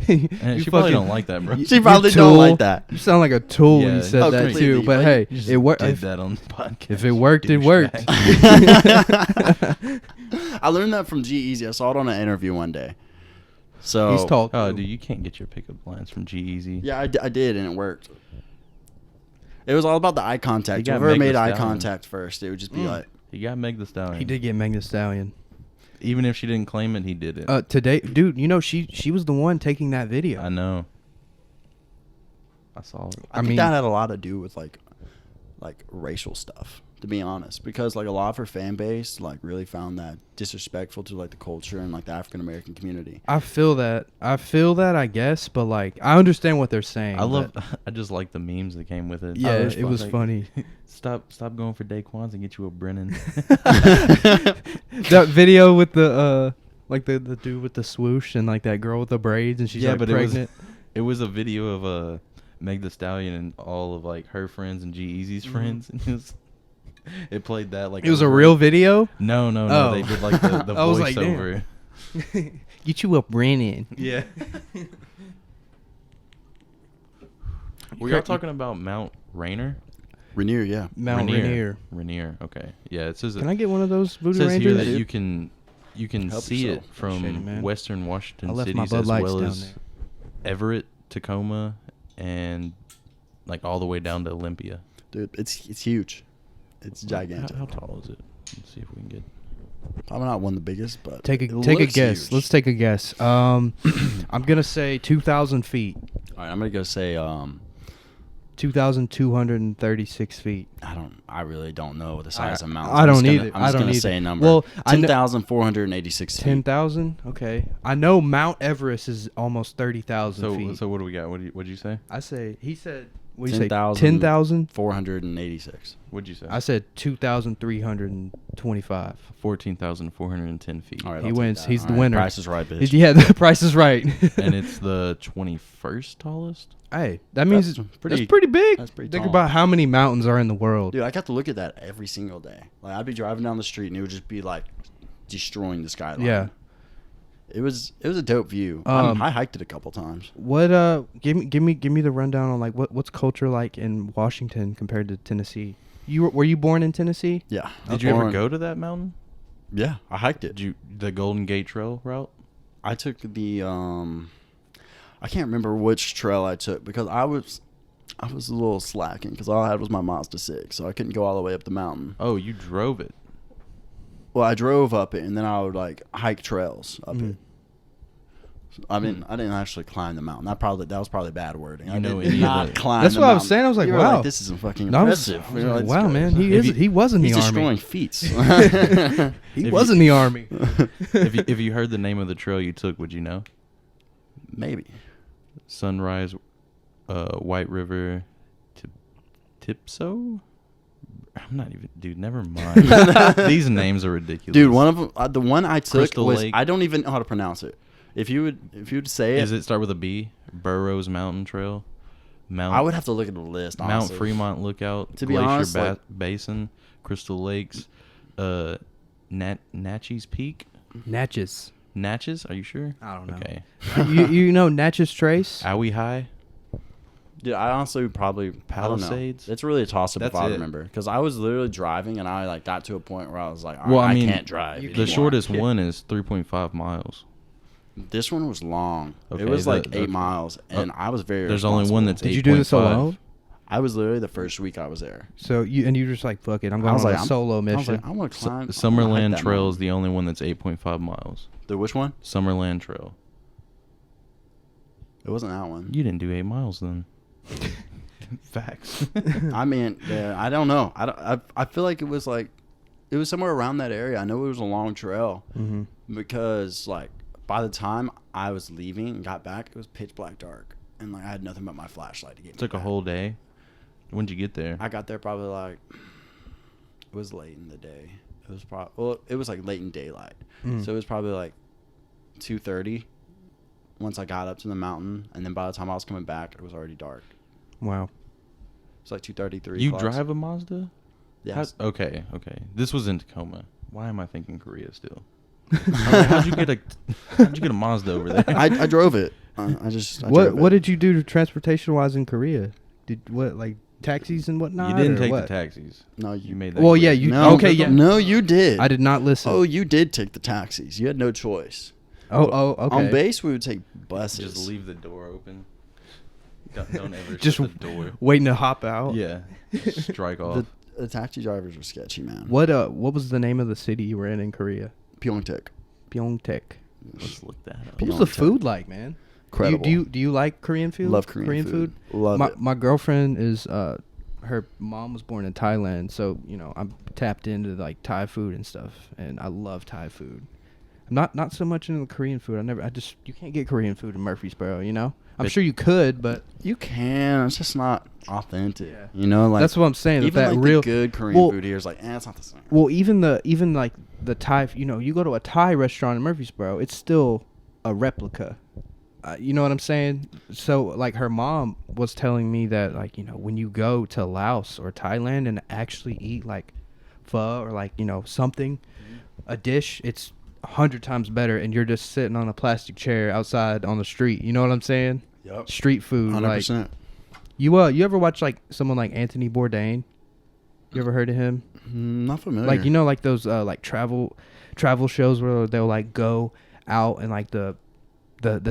And she probably don't like that, bro.
She probably don't like that.
You sound like a tool when you
Yeah.
said
Oh,
that
completely.
too. But
Like,
hey,
You just
it worked.
did that on the podcast.
If it worked, it worked.
douchebag.
I learned that from G-Eazy. I saw it on an interview one day. So
He's tall.
Oh,
too.
dude, you can't get your pickup lines from G-Eazy.
Yeah, I did, and it worked. It was all about the eye contact.
You got
Whoever
Meg
made
Thee
eye
Stallion.
contact first, it would just be like,
He got Meg Thee Stallion.
He did get Meg Thee Stallion.
Even if she didn't claim it, he did it.
Today, dude, you know she was the one taking that video.
I know. I saw it.
I
I
think
mean-
that had a lot to do with like racial stuff, to be honest, because like a lot of her fan base like really found that disrespectful to like the culture and like the African American community.
I feel that, I guess, but like I understand what they're saying.
I just like the memes that came with it.
Yeah,
Oh,
it was
like,
funny.
Stop going for Daquans and get you a Brennan.
That video with the like the dude with the swoosh and like that girl with the braids and she's
Yeah,
like
but
pregnant.
it was a video of Meg Thee Stallion and all of like her friends and G-Eazy's friends, and it played that like
It was a
over-
real video.
No,
Oh.
they did like the
I was like, damn.
voiceover.
Get you a Brennan.
Yeah. Were y'all talking about Mount Rainier?
Rainier, yeah.
Mount Rainier.
Rainier. Okay. Yeah, it says
Can I get one of those
it
Voodoo
says here
Rangers?
that you can
Help
see
yourself.
it from
Appreciate it, man.
western Washington
I left
cities
my Bud
as
Lights
well
down
as
there.
Everett, Tacoma, and like all the way down to Olympia.
Dude, it's huge. It's gigantic.
How tall is it? Let's see if we can get.
Probably not one of the biggest, but
Take a
it looks
guess.
huge.
Let's take a guess. I'm gonna say 2,000 feet.
All right, I'm gonna go say
2,236 feet.
I really don't know the size of mountains.
I
I'm
don't
just gonna-
either.
I'm
I
just
don't
gonna
either.
say a number.
Well, I kn-
10,486 feet.
10,000. Okay. I know Mount Everest is almost 30,000 feet.
So what do we got? What'd you say?
I say he said. What do you say?
10,000.
10,000.
486.
What'd you say?
I said 2,325.
14,410 feet.
All right,
He
I'll take
wins.
that.
He's
All
the
right,
winner.
Price is right, bitch.
Yeah, the price is right.
And it's the 21st tallest.
Hey, that means
That's
that's
pretty-
pretty big.
that's pretty
Think
tall.
about how many mountains are in the world.
Dude, I got to look at that every single day. Like I'd be driving down the street and it would just be like destroying the skyline.
Yeah.
It was a dope view. I hiked it a couple times.
What give me the rundown on like what's culture like in Washington compared to Tennessee? Were you born in Tennessee?
Yeah.
Did you ever go to that mountain?
Yeah, I hiked it.
Did you the Golden Gate Trail route?
I took the I can't remember which trail I took because I was a little slacking because all I had was my Mazda 6, so I couldn't go all the way up the mountain.
Oh, you drove it.
Well, I drove up it and then I would like hike trails up it. I didn't actually climb the mountain. That was probably bad wording. I
know
did
any of
not
the-
climb
That's
the
what I was
mountain.
saying. I was like,
You were
wow.
this isn't fucking
No, I was-
impressive.
I was
You know,
like,
it's
wow,
good.
man, he
If
was in the
He's
army.
destroying feats.
He
If
was
you-
in the army.
if you heard the name of the trail you took, would you know?
Maybe.
Sunrise White River, Tipso. I'm not even, dude. Never mind. These names are ridiculous,
Dude. One of them, the one I took
Crystal
was
Lake.
I don't even know how to pronounce it. If you would say it,
Does it start with a B? Burroughs Mountain Trail.
I would have to look at the list.
Mount
Honestly.
Fremont Lookout.
To be
Glacier
honest, like-
Basin, Crystal Lakes, Natchez Peak.
Natchez.
Natchez? Are you sure?
I don't know.
Okay.
you know Natchez Trace?
Owie High.
Dude, I honestly would probably
Palisades?
I don't know. It's really a toss up if
That's
I
it.
remember, because I was literally driving and I like got to a point where I was like,
Well, I
I
mean,
can't drive.
The
anymore.
shortest one is 3.5 miles.
This one was long.
Okay,
it was like
the-
8 miles, and I was very.
There's only one that's
Did you do this
8.5.
alone?
I was literally the first week I was there.
So you were just like, fuck it, I'm
I
going
was
on
like,
a solo
I was
mission.
like, I want to climb.
Summerland Trail is the only one that's 8.5 miles.
The which one?
Summerland Trail.
It wasn't that one.
You didn't do 8 miles then. Facts.
I mean, yeah, I don't know. I feel like it was somewhere around that area. I know it was a long trail
Mm-hmm.
because like by the time I was leaving and got back, it was pitch black dark, and like I had nothing but my flashlight to get me
Took a
back.
whole day. When'd you get there?
I got there probably like it was late in the day. It was it was like late in daylight, so it was probably like 2:30 once I got up to the mountain, and then by the time I was coming back, it was already dark.
Wow.
It's like 2:33.
You drive a Mazda?
Yes.
Okay. This was in Tacoma. Why am I thinking Korea still? I was like, how'd you get a Mazda over there?
I drove it. I
What did you do transportation wise in Korea? Like taxis and whatnot?
You didn't
or
take
what?
the taxis.
No,
You made that.
Well,
clear.
yeah, you
No,
okay? Yeah,
No, you did.
I did not listen.
Oh, you did take the taxis. You had no choice.
Oh, okay.
On base, we would take buses.
Just leave the door open. Don't ever
Just
shut the door.
waiting to hop out.
Yeah. Strike off.
The taxi drivers were sketchy, man.
What was the name of the city you were in Korea?
Pyeongtaek.
Pyeongtaek.
Let's look that up.
What was the food like, man?
Incredible.
Do you like Korean food?
Love Korean food. Love it.
My girlfriend is her mom was born in Thailand, so I'm tapped into like Thai food and stuff, and I love Thai food. I'm not so much into the Korean food. You can't get Korean food in Murfreesboro, I'm sure you could, but
You can. It's just not authentic.
Yeah.
Like
that's what I'm saying.
even
that
like
real
the good Korean food here is like, it's not the same.
Well, even like the Thai, you go to a Thai restaurant in Murfreesboro, it's still a replica. You know what I'm saying? So like her mom was telling me that like when you go to Laos or Thailand and actually eat like pho or like something, a dish, it's 100 times better, and you're just sitting on a plastic chair outside on the street. You know what I'm saying?
Yep.
Street food.
100%.
Like, you ever watch like someone like Anthony Bourdain? You ever heard of him?
Not familiar.
Like like those like travel shows where they'll like go out and like the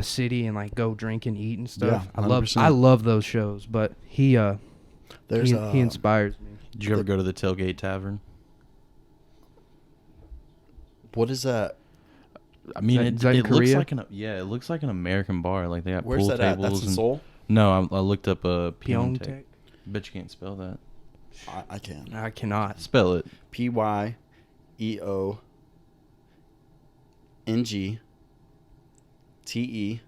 city and like go drink and eat and stuff.
Yeah,
I love those shows, but he
There's
inspires me.
Did you ever go to the Tailgate Tavern?
What is that?
I mean,
Is that in
it looks
Korea?
like it looks like an American bar. Like they got
Where's
pool
that at?
tables.
That's in
and
Seoul?
No, I looked up Pyeongtaek.
Pyeongtaek?
Bet you can't spell that.
I can.
I cannot.
Spell it.
Pyeongng. Te.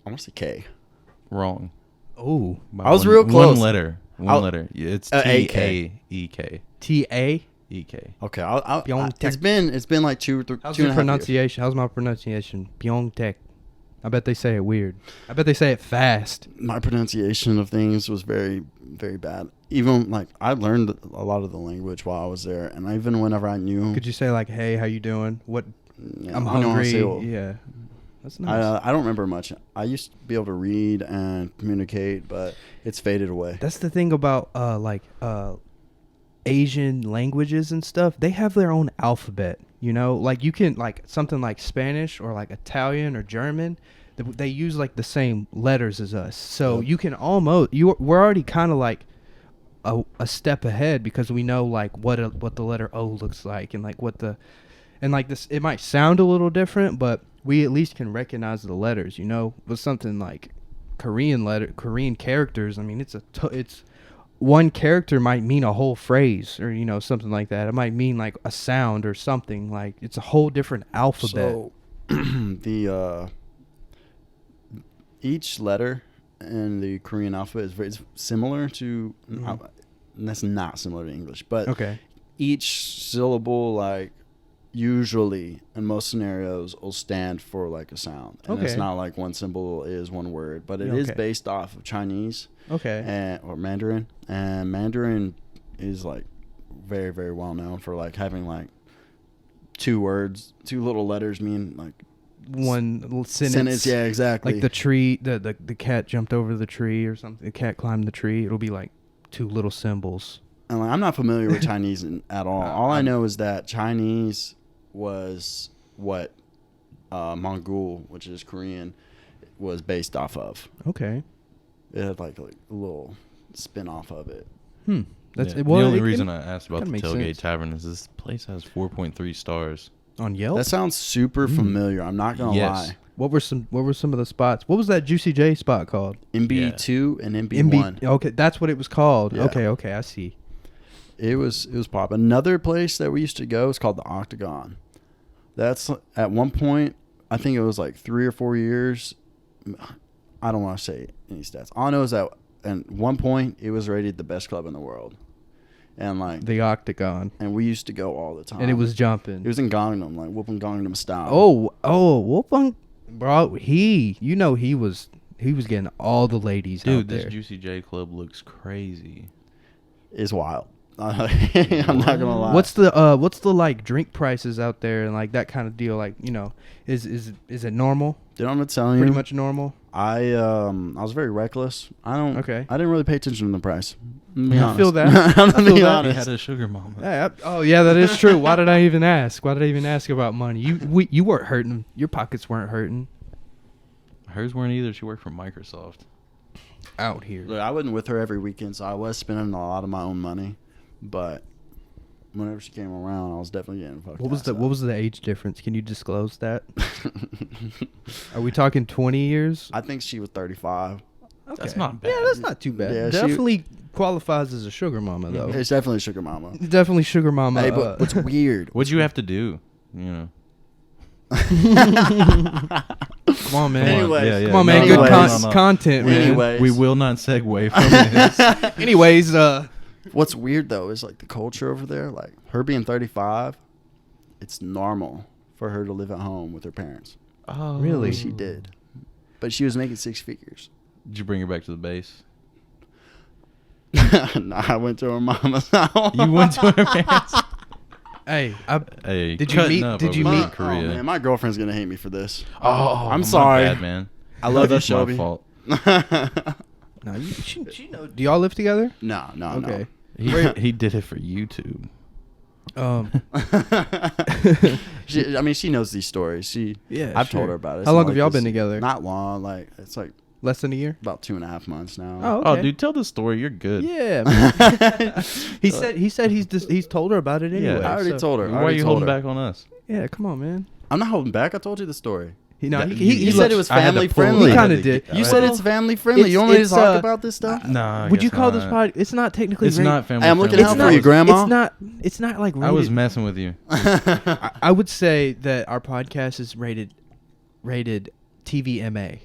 I want to say K.
Wrong.
Oh,
By
I was real close.
One letter. One letter. Yeah, it's T-A-E-K.
T-A.
Okay,
Pyeongtaek.
it's been like two
How's
and
your
a half years.
pronunciation? How's my pronunciation? Pyeongtaek. I bet they say it weird. I bet they say it fast.
My pronunciation of things was very, very bad. Even like I learned a lot of the language while I was there, and even whenever I knew,
Could you say like, "Hey, how you doing? What?
yeah,
I'm
I know how to
hungry."
say, well,
Yeah, that's nice.
I don't remember much. I used to be able to read and communicate, but it's faded away.
That's the thing about Asian languages and stuff. They have their own alphabet. Like you can like something like Spanish or like Italian or German. They use like the same letters as us, so
Yep.
you can almost we're already kind of like a step ahead because we know like what the letter O looks like and like like this. It might sound a little different, but we at least can recognize the letters. With something like Korean characters. I mean, it's one character might mean a whole phrase or something like that. It might mean like a sound or something. Like it's a whole different alphabet.
So each letter in the Korean alphabet is very similar to. That's not similar to English, but
Okay.
each syllable, like, usually in most scenarios will stand for like a sound, and it's
Okay.
not like one symbol is one word, but it is
Okay.
based off of Chinese
Okay.
or Mandarin, and Mandarin is like very, very well known for like having like two little letters mean like
One little sentence.
Yeah, exactly.
Like the tree, the cat jumped over the tree or something. The cat climbed the tree. It'll be like two little symbols.
And like, I'm not familiar with Chinese at all. All I know is that Chinese was what Mongol, which is Korean, was based off of.
Okay.
It had like a little spin off of it.
That's
Yeah.
well,
the only
it-
reason I asked about
kinda
the
makes
Tailgate
sense.
Tavern is this place has 4.3 stars.
on Yelp.
That sounds super familiar. I'm not gonna
Yes.
lie.
What were some of the spots? What was that Juicy J spot called?
MB2 and MB1.
Okay, that's what it was called.
Yeah.
Okay, I see.
It was pop. Another place that we used to go is called the Octagon. That's at one point, I think it was like 3 or 4 years. I don't want to say any stats. All I know is that at one point it was rated the best club in the world, and like
The Octagon,
and we used to go all the time.
and it was jumping.
It was in Gangnam, like whooping Gangnam style.
Whoopung, bro. He was getting all the ladies out
Dude,
there.
this Juicy J Club looks crazy.
It's wild. I'm not gonna lie.
What's the like drink prices out there and like that kind of deal? Like, is it normal?
You know what I'm telling you?
Pretty much normal.
I was very reckless. I didn't really pay attention to the price.
I feel that.
I'm
I
gonna
feel
be
that.
He
honest.
had a sugar mama.
Yeah, that is true. Why did I even ask? Why did I even ask about money? You weren't hurting. Your pockets weren't hurting
Hers weren't either. She worked for Microsoft.
out here.
Look, I wasn't with her every weekend, so I was spending a lot of my own money. But whenever she came around, I was definitely getting fucked.
What was the age difference? Can you disclose that? Are we talking 20 years?
I think she was 35.
Okay.
That's not bad.
Yeah, that's not too bad.
Yeah, she-
Definitely qualifies as a sugar mama though.
It's definitely sugar mama.
Definitely sugar mama.
Hey, but what's weird?
What'd you have to do? You know.
Come on, man.
Anyways.
Yeah.
Come on, man.
Anyways.
Good content, man.
Anyways.
We will not segue from this.
Anyways,
What's weird though is like the culture over there. Like her being 35, it's normal for her to live at home with her parents.
Oh,
Really?
She did, but she was making 6 figures.
Did you bring her back to the base?
Nah, I went to her mama's house.
You went to her parents.
hey,
Hey,
Did you
cutting
meet-
up
did you
over
meet-
in Korea?
Oh man, my girlfriend's gonna hate me for this.
Oh,
I'm
my
sorry.
bad, man.
I love you,
That's my
Shelby.
fault.
no, she know. Do y'all live together?
No.
Okay.
He did it for YouTube.
She knows these stories.
Yeah,
I've
sure.
told her about it.
How long
It's
have y'all
this-
been together?
Not long. Like it's like
Less than a year.
about 2.5 months now.
Oh,
Oh,
okay.
dude, tell the story. You're good.
Yeah. Man. he said he's told her about it
Yeah.
anyway.
I already
so-
told her.
Why are you holding back on us?
Yeah, come on, man.
I'm not holding back. I told you the story.
He
You said it was
I had to
family
pull-
friendly.
He
I had
kinda
to
did.
get-
You
I
said
had
it's family friendly.
It's-
You want me to
it's,
talk about this stuff?
Nah. I
Would you
guess
call this
not.
pod? It's not technically.
It's not family.
I'm looking
friendly.
out for you, Grandma.
It's not like.
I was
rated-
messing with you.
I would say that our podcast is rated TVMA.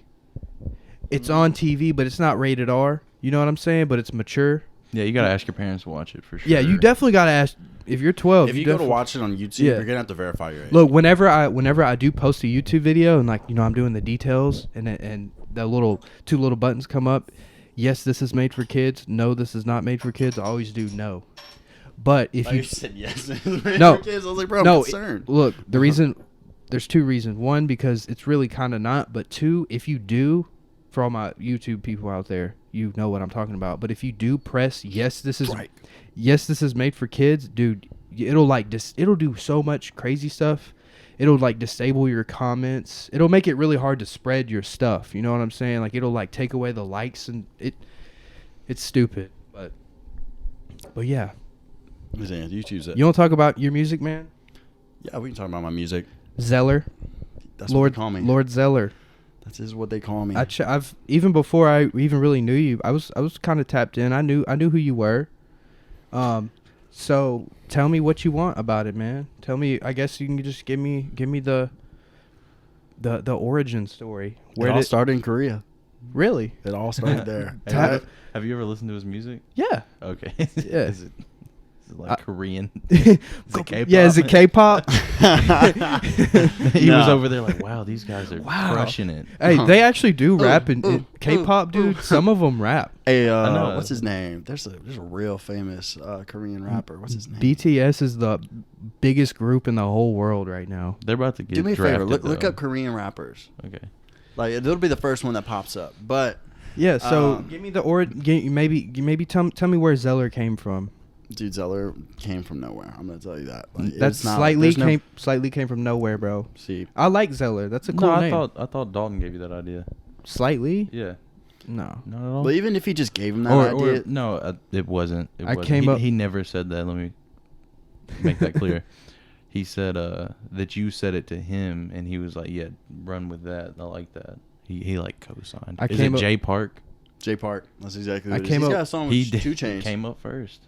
It's on TV, but it's not rated R. You know what I'm saying? But it's mature.
Yeah, you gotta ask your parents to watch it for sure.
Yeah, you definitely gotta ask if you're 12.
If you go to
definitely-
watch it on YouTube,
Yeah.
you're gonna have to verify your age.
Look, whenever I do post a YouTube video and like I'm doing the details and the two little buttons come up. Yes, this is made for kids. No, this is not made for kids. I always do no. But if
Oh,
you
said yes.
No.
Kids, I was like, bro, I'm
no,
concerned.
look, there's two reasons. One, because it's really kind of not. But two, if you do, for all my YouTube people out there, you know what I'm talking about. But if you do press yes, this is made for kids, dude. It'll do so much crazy stuff. It'll like disable your comments. It'll make it really hard to spread your stuff. You know what I'm saying? Like it'll like take away the likes and it's stupid. But yeah,
YouTube's it.
you want to talk about your music, man?
Yeah, we can talk about my music.
Zeller,
That's
Lord
what they call me.
Lord Zeller.
That is what they call me.
I've even before I even really knew you, I was kind of tapped in. I knew who you were. So tell me what you want about it, man. Tell me. I guess you can just give me the origin story.
It all started in Korea.
Really?
It all started there.
Have you ever listened to his music?
Yeah.
Okay.
Yeah.
Is it like Korean?
Is
it K-pop?
Yeah, is it K-pop?
He was
No.
over there like, wow, these guys are crushing it.
Hey, they actually do rap in K-pop, dude. Some of them rap.
Hey,
know.
what's his name? There's a real famous Korean rapper. What's his name?
BTS is the biggest group in the whole world right now.
They're about to get
Do me a
drafted.
favor. Look
though.
up Korean rappers.
Okay.
Like it'll be the first one that pops up. But
Yeah, so
Um,
give me the maybe tell me where Xeller came from.
dude, Xeller came from nowhere. I'm gonna tell you that. Like,
That's
it's not-
slightly
there's no-
slightly came from nowhere, bro.
See,
I like Xeller. That's a cool
No,
name.
I thought Dalton gave you that idea.
Slightly?
Yeah.
No.
Not at all.
but even if he just gave him that
or
idea,
no, it wasn't. It
I
wasn't.
came up-
He never said that. Let me make that clear. He said that you said it to him, and he was like, "Yeah, run with that. I like that." He like co-signed.
I
Is
came
it
up-
Jay Park?
J Park. That's exactly
I
what it is.
came
He's
up-
got a song
He
with 2 Chainz.
came up first.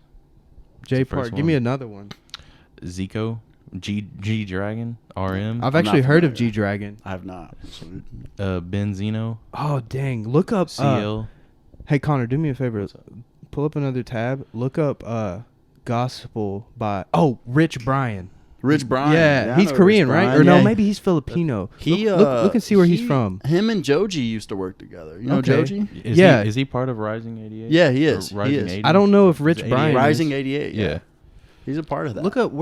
J
the first
Park. Give me
one.
another one.
Zico, G Dragon, RM,
I've
I'm
actually
not
heard of
familiar.
G Dragon.
I have not. So,
Benzino,
Oh dang! Look up.
CL.
Hey Connor, do me a favor.
What's up?
Pull up another tab. Look up Gospel by Rich Brian.
Rich Brian.
Yeah,
I
he's
know
Korean,
Rich
right?
Brian.
Or no,
Yeah.
maybe he's Filipino.
He
look and see where he's
he-
from.
Him and Joji used to work together. You know
Okay.
Joji?
Is he part of Rising 88?
Yeah, he
Or
is. He
Rising
is.
80?
I don't know if
Is
Rich
it
Brian
88?
Rising 88.
Yeah.
He's a part of that.
Look up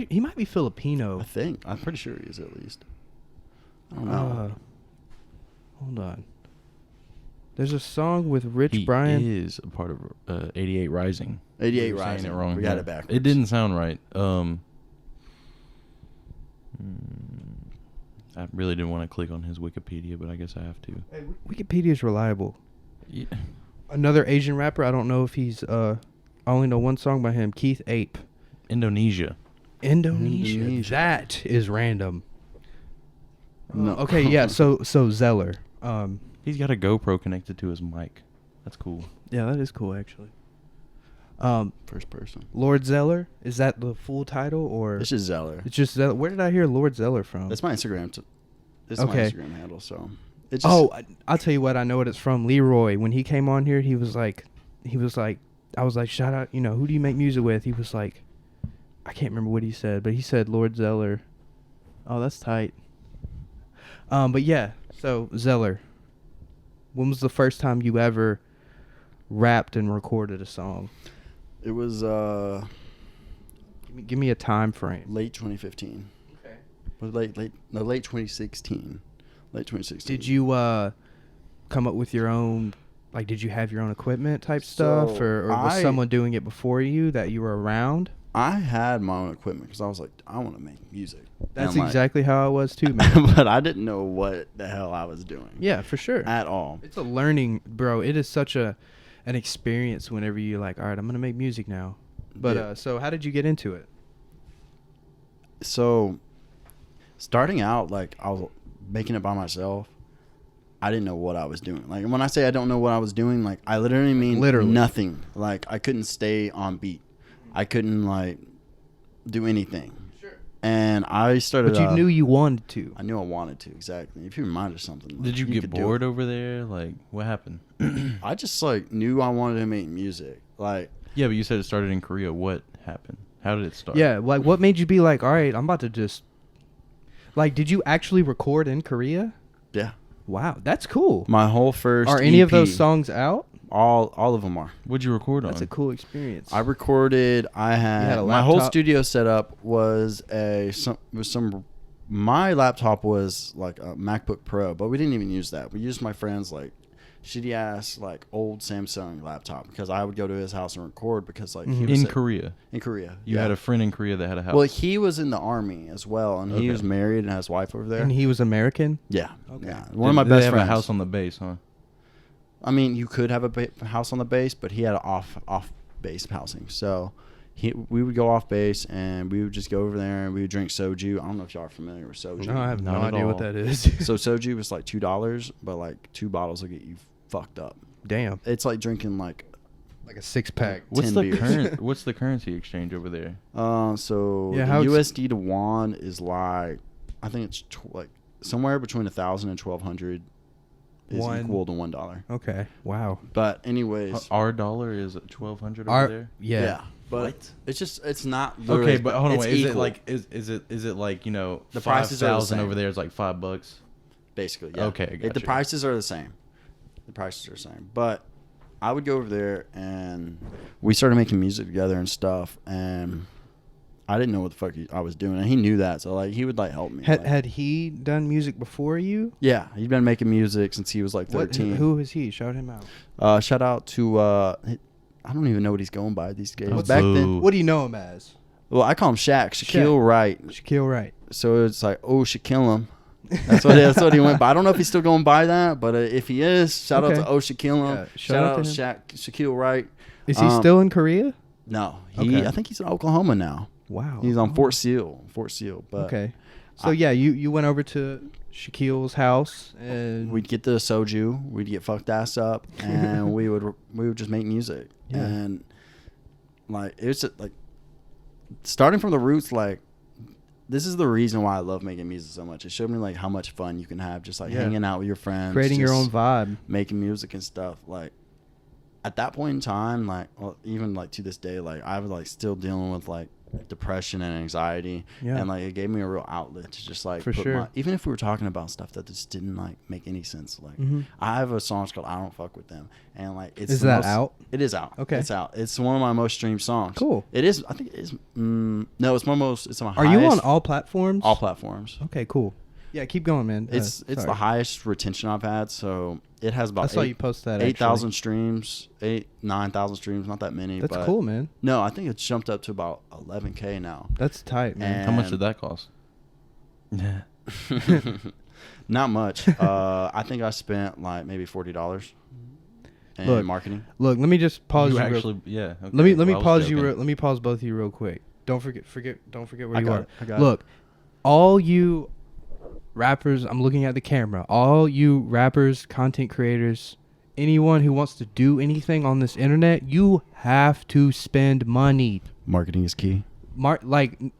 he might be Filipino.
I think. I'm pretty sure he is at least. I don't know.
Hold on. There's a song with Rich
He
Brian.
is a part of 88 Rising.
88
You were saying
Rising.
it wrong.
We got
Yeah.
it backwards.
It didn't sound right. I really didn't want to click on his Wikipedia, but I guess I have to.
Hey, Wikipedia is reliable.
Yeah.
Another Asian rapper. I don't know if he's. I only know one song by him. Keith Ape.
Indonesia.
Indonesia. That is random.
No.
Okay. Yeah. So Xeller.
He's got a GoPro connected to his mic. That's cool.
Yeah, that is cool actually.
First person.
Lord Zeller, is that the full title or
This is Xeller.
it's just Zeller? Where did I hear Lord Zeller from?
That's my Instagram. This is my
Okay.
Instagram handle. So it's just,
I'll tell you what, I know what it's from. Leroy, when he came on here, he was like, I was like, shout out, who do you make music with? He was like, I can't remember what he said, but he said Lord Zeller. Oh, that's tight. But yeah, so Zeller, when was the first time you ever rapped and recorded a song?
It was
Give me a time frame.
late 2015.
Okay.
Was late 2016. Late 2016.
Did you come up with your own, like, did you have your own equipment type stuff,
So
or was
I-
someone doing it before you that you were around?
I had my own equipment because I was like, I want to make music.
That's
And, like,
exactly how I was too, man.
but I didn't know what the hell I was doing.
Yeah, for sure.
At all.
It's a learning, bro. It is such an experience whenever you're like, all right, I'm gonna make music now. But
Yeah.
so how did you get into it?
So, starting out, like, I was making it by myself. I didn't know what I was doing. Like, when I say I don't know what I was doing, like, I literally mean
Literally.
nothing. Like, I couldn't stay on beat. I couldn't, like, do anything.
Sure.
And I started.
But you knew you wanted to.
I knew I wanted to, exactly. If you reminded something. Like,
Did you get
could do
bored
it.
over there? Like, what happened?
I just, like, knew I wanted to make music. Like,
Yeah, but you said it started in Korea. What happened? How did it start?
Yeah, like what made you be like, all right, I'm about to just, like, did you actually record in Korea?
yeah.
Wow, that's cool.
My whole first
Are any of
EP,
those songs out?
All of them are.
What'd you record on?
That's a cool experience.
I recorded. I had,
had a
my whole
laptop?
studio setup was my laptop was like a MacBook Pro, but we didn't even use that. We used my friend's like shitty ass like old Samsung laptop because I would go to his house and record because like he was
in Korea.
in Korea.
You had a friend in Korea that had a house.
well, he was in the army as well, and he
Okay.
was married and has a wife over there.
And he was American?
yeah,
Okay.
yeah. One of my
Did
best
they have
friends.
a house on the base, huh?
I mean, you could have a house on the base, but he had an off base housing. So we would go off base and we would just go over there and we would drink soju. I don't know if y'all are familiar with soju.
No, I have no
Not at
idea what
all.
that is.
So soju was like $2, but like 2 bottles will get you fucked up.
Damn.
It's like drinking like
Like a 6-pack.
What's
10
the
beers.
What's the currency exchange over there?
so
Yeah,
the
how
USD to won is like I think it's like somewhere between 1,000 and 1,200 is equal to $1.
Okay. Wow.
But anyways,
Our dollar is 1,200
Our
over there.
yeah.
but it's not
Okay,
literally-
but hold on,
it's
wait. Is it
equal,
like is it like, you know,
The prices are the
5,000
same.
over there is like $5?
basically? Yeah.
Okay, I got
The
you.
prices are the same. The prices are the same. But I would go over there and we started making music together and stuff, and I didn't know what the fuck I was doing, and he knew that, so like he would like help me. like-
Had he done music before you?
yeah, he'd been making music since he was like
What?
13.
Who is he? Shout him out.
Shout out to I don't even know what he's going by these days.
What's
Back
Boo.
then,
What do you know him as?
well, I call him Shaquille Wright.
Shaquille Wright.
So it's like, oh, Shaquille him. That's what he went by. I don't know if he's still going by that, but if he is, shout out
Okay.
to Shaquille him.
Yeah,
shout out
to
to
him.
Shaquille Wright.
Is he still in Korea?
No,
Okay.
I think he's in Oklahoma now.
Wow.
He's on
Oh.
Fort Seal. But
Okay. So yeah, you went over to Shaquille's house and
we'd get the soju, we'd get fucked ass up, and we would just make music.
Yeah.
And like it's just, like starting from the roots. Like this is the reason why I love making music so much. It showed me like how much fun you can have just like
Yeah.
hanging out with your friends,
creating your
just
own vibe.
making music and stuff. Like at that point in time, like well, even like to this day, like I was like still dealing with like depression and anxiety,
Yeah.
and like it gave me a real outlet to just like
For
put
sure.
even if we were talking about stuff that just didn't like make any sense. Like
Mhm.
I have a song called "I Don't Fuck with Them," and like it's
Is
the
that
most-
out?
It is out.
Okay.
It's out. It's one of my most streamed songs.
Cool.
It is. I think it is. No, it's my most. It's my.
Are you on
highest-
all platforms?
all platforms?
Okay, cool. Yeah, keep going, man.
It's the
sorry.
highest retention I've had. So it has
I
about
saw you post that.
8,000 streams, 9,000 streams, not that many.
That's
but
cool, man.
No, I think it's jumped up to about 11K now.
That's tight, man.
And-
How much did that cost? Yeah.
Not much. I think I spent like maybe $40 in
Look,
marketing.
Look, let me just pause
You
you. real-
actually, yeah. Okay.
let me
Well, I was
pause you.
joking.
Let me pause both of you real quick. Don't forget where
I
you
got
are.
it, I got
Look, all you rappers. I'm looking at the camera. All you rappers, content creators, anyone who wants to do anything on this internet, you have to spend money.
Marketing is key.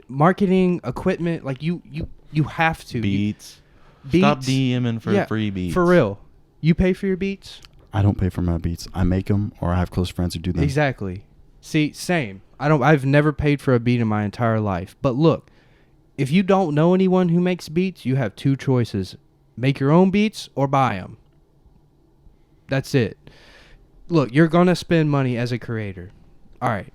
Marketing, equipment, like you have to.
Beats.
Beats.
Stop DMing for
Yeah,
free beats.
For real. You pay for your beats?
I don't pay for my beats. I make them, or I have close friends who do them.
Exactly. See, same. I've never paid for a beat in my entire life. But look, if you don't know anyone who makes beats, you have two choices. Make your own beats or buy them. That's it. Look, you're going to spend money as a creator. All right.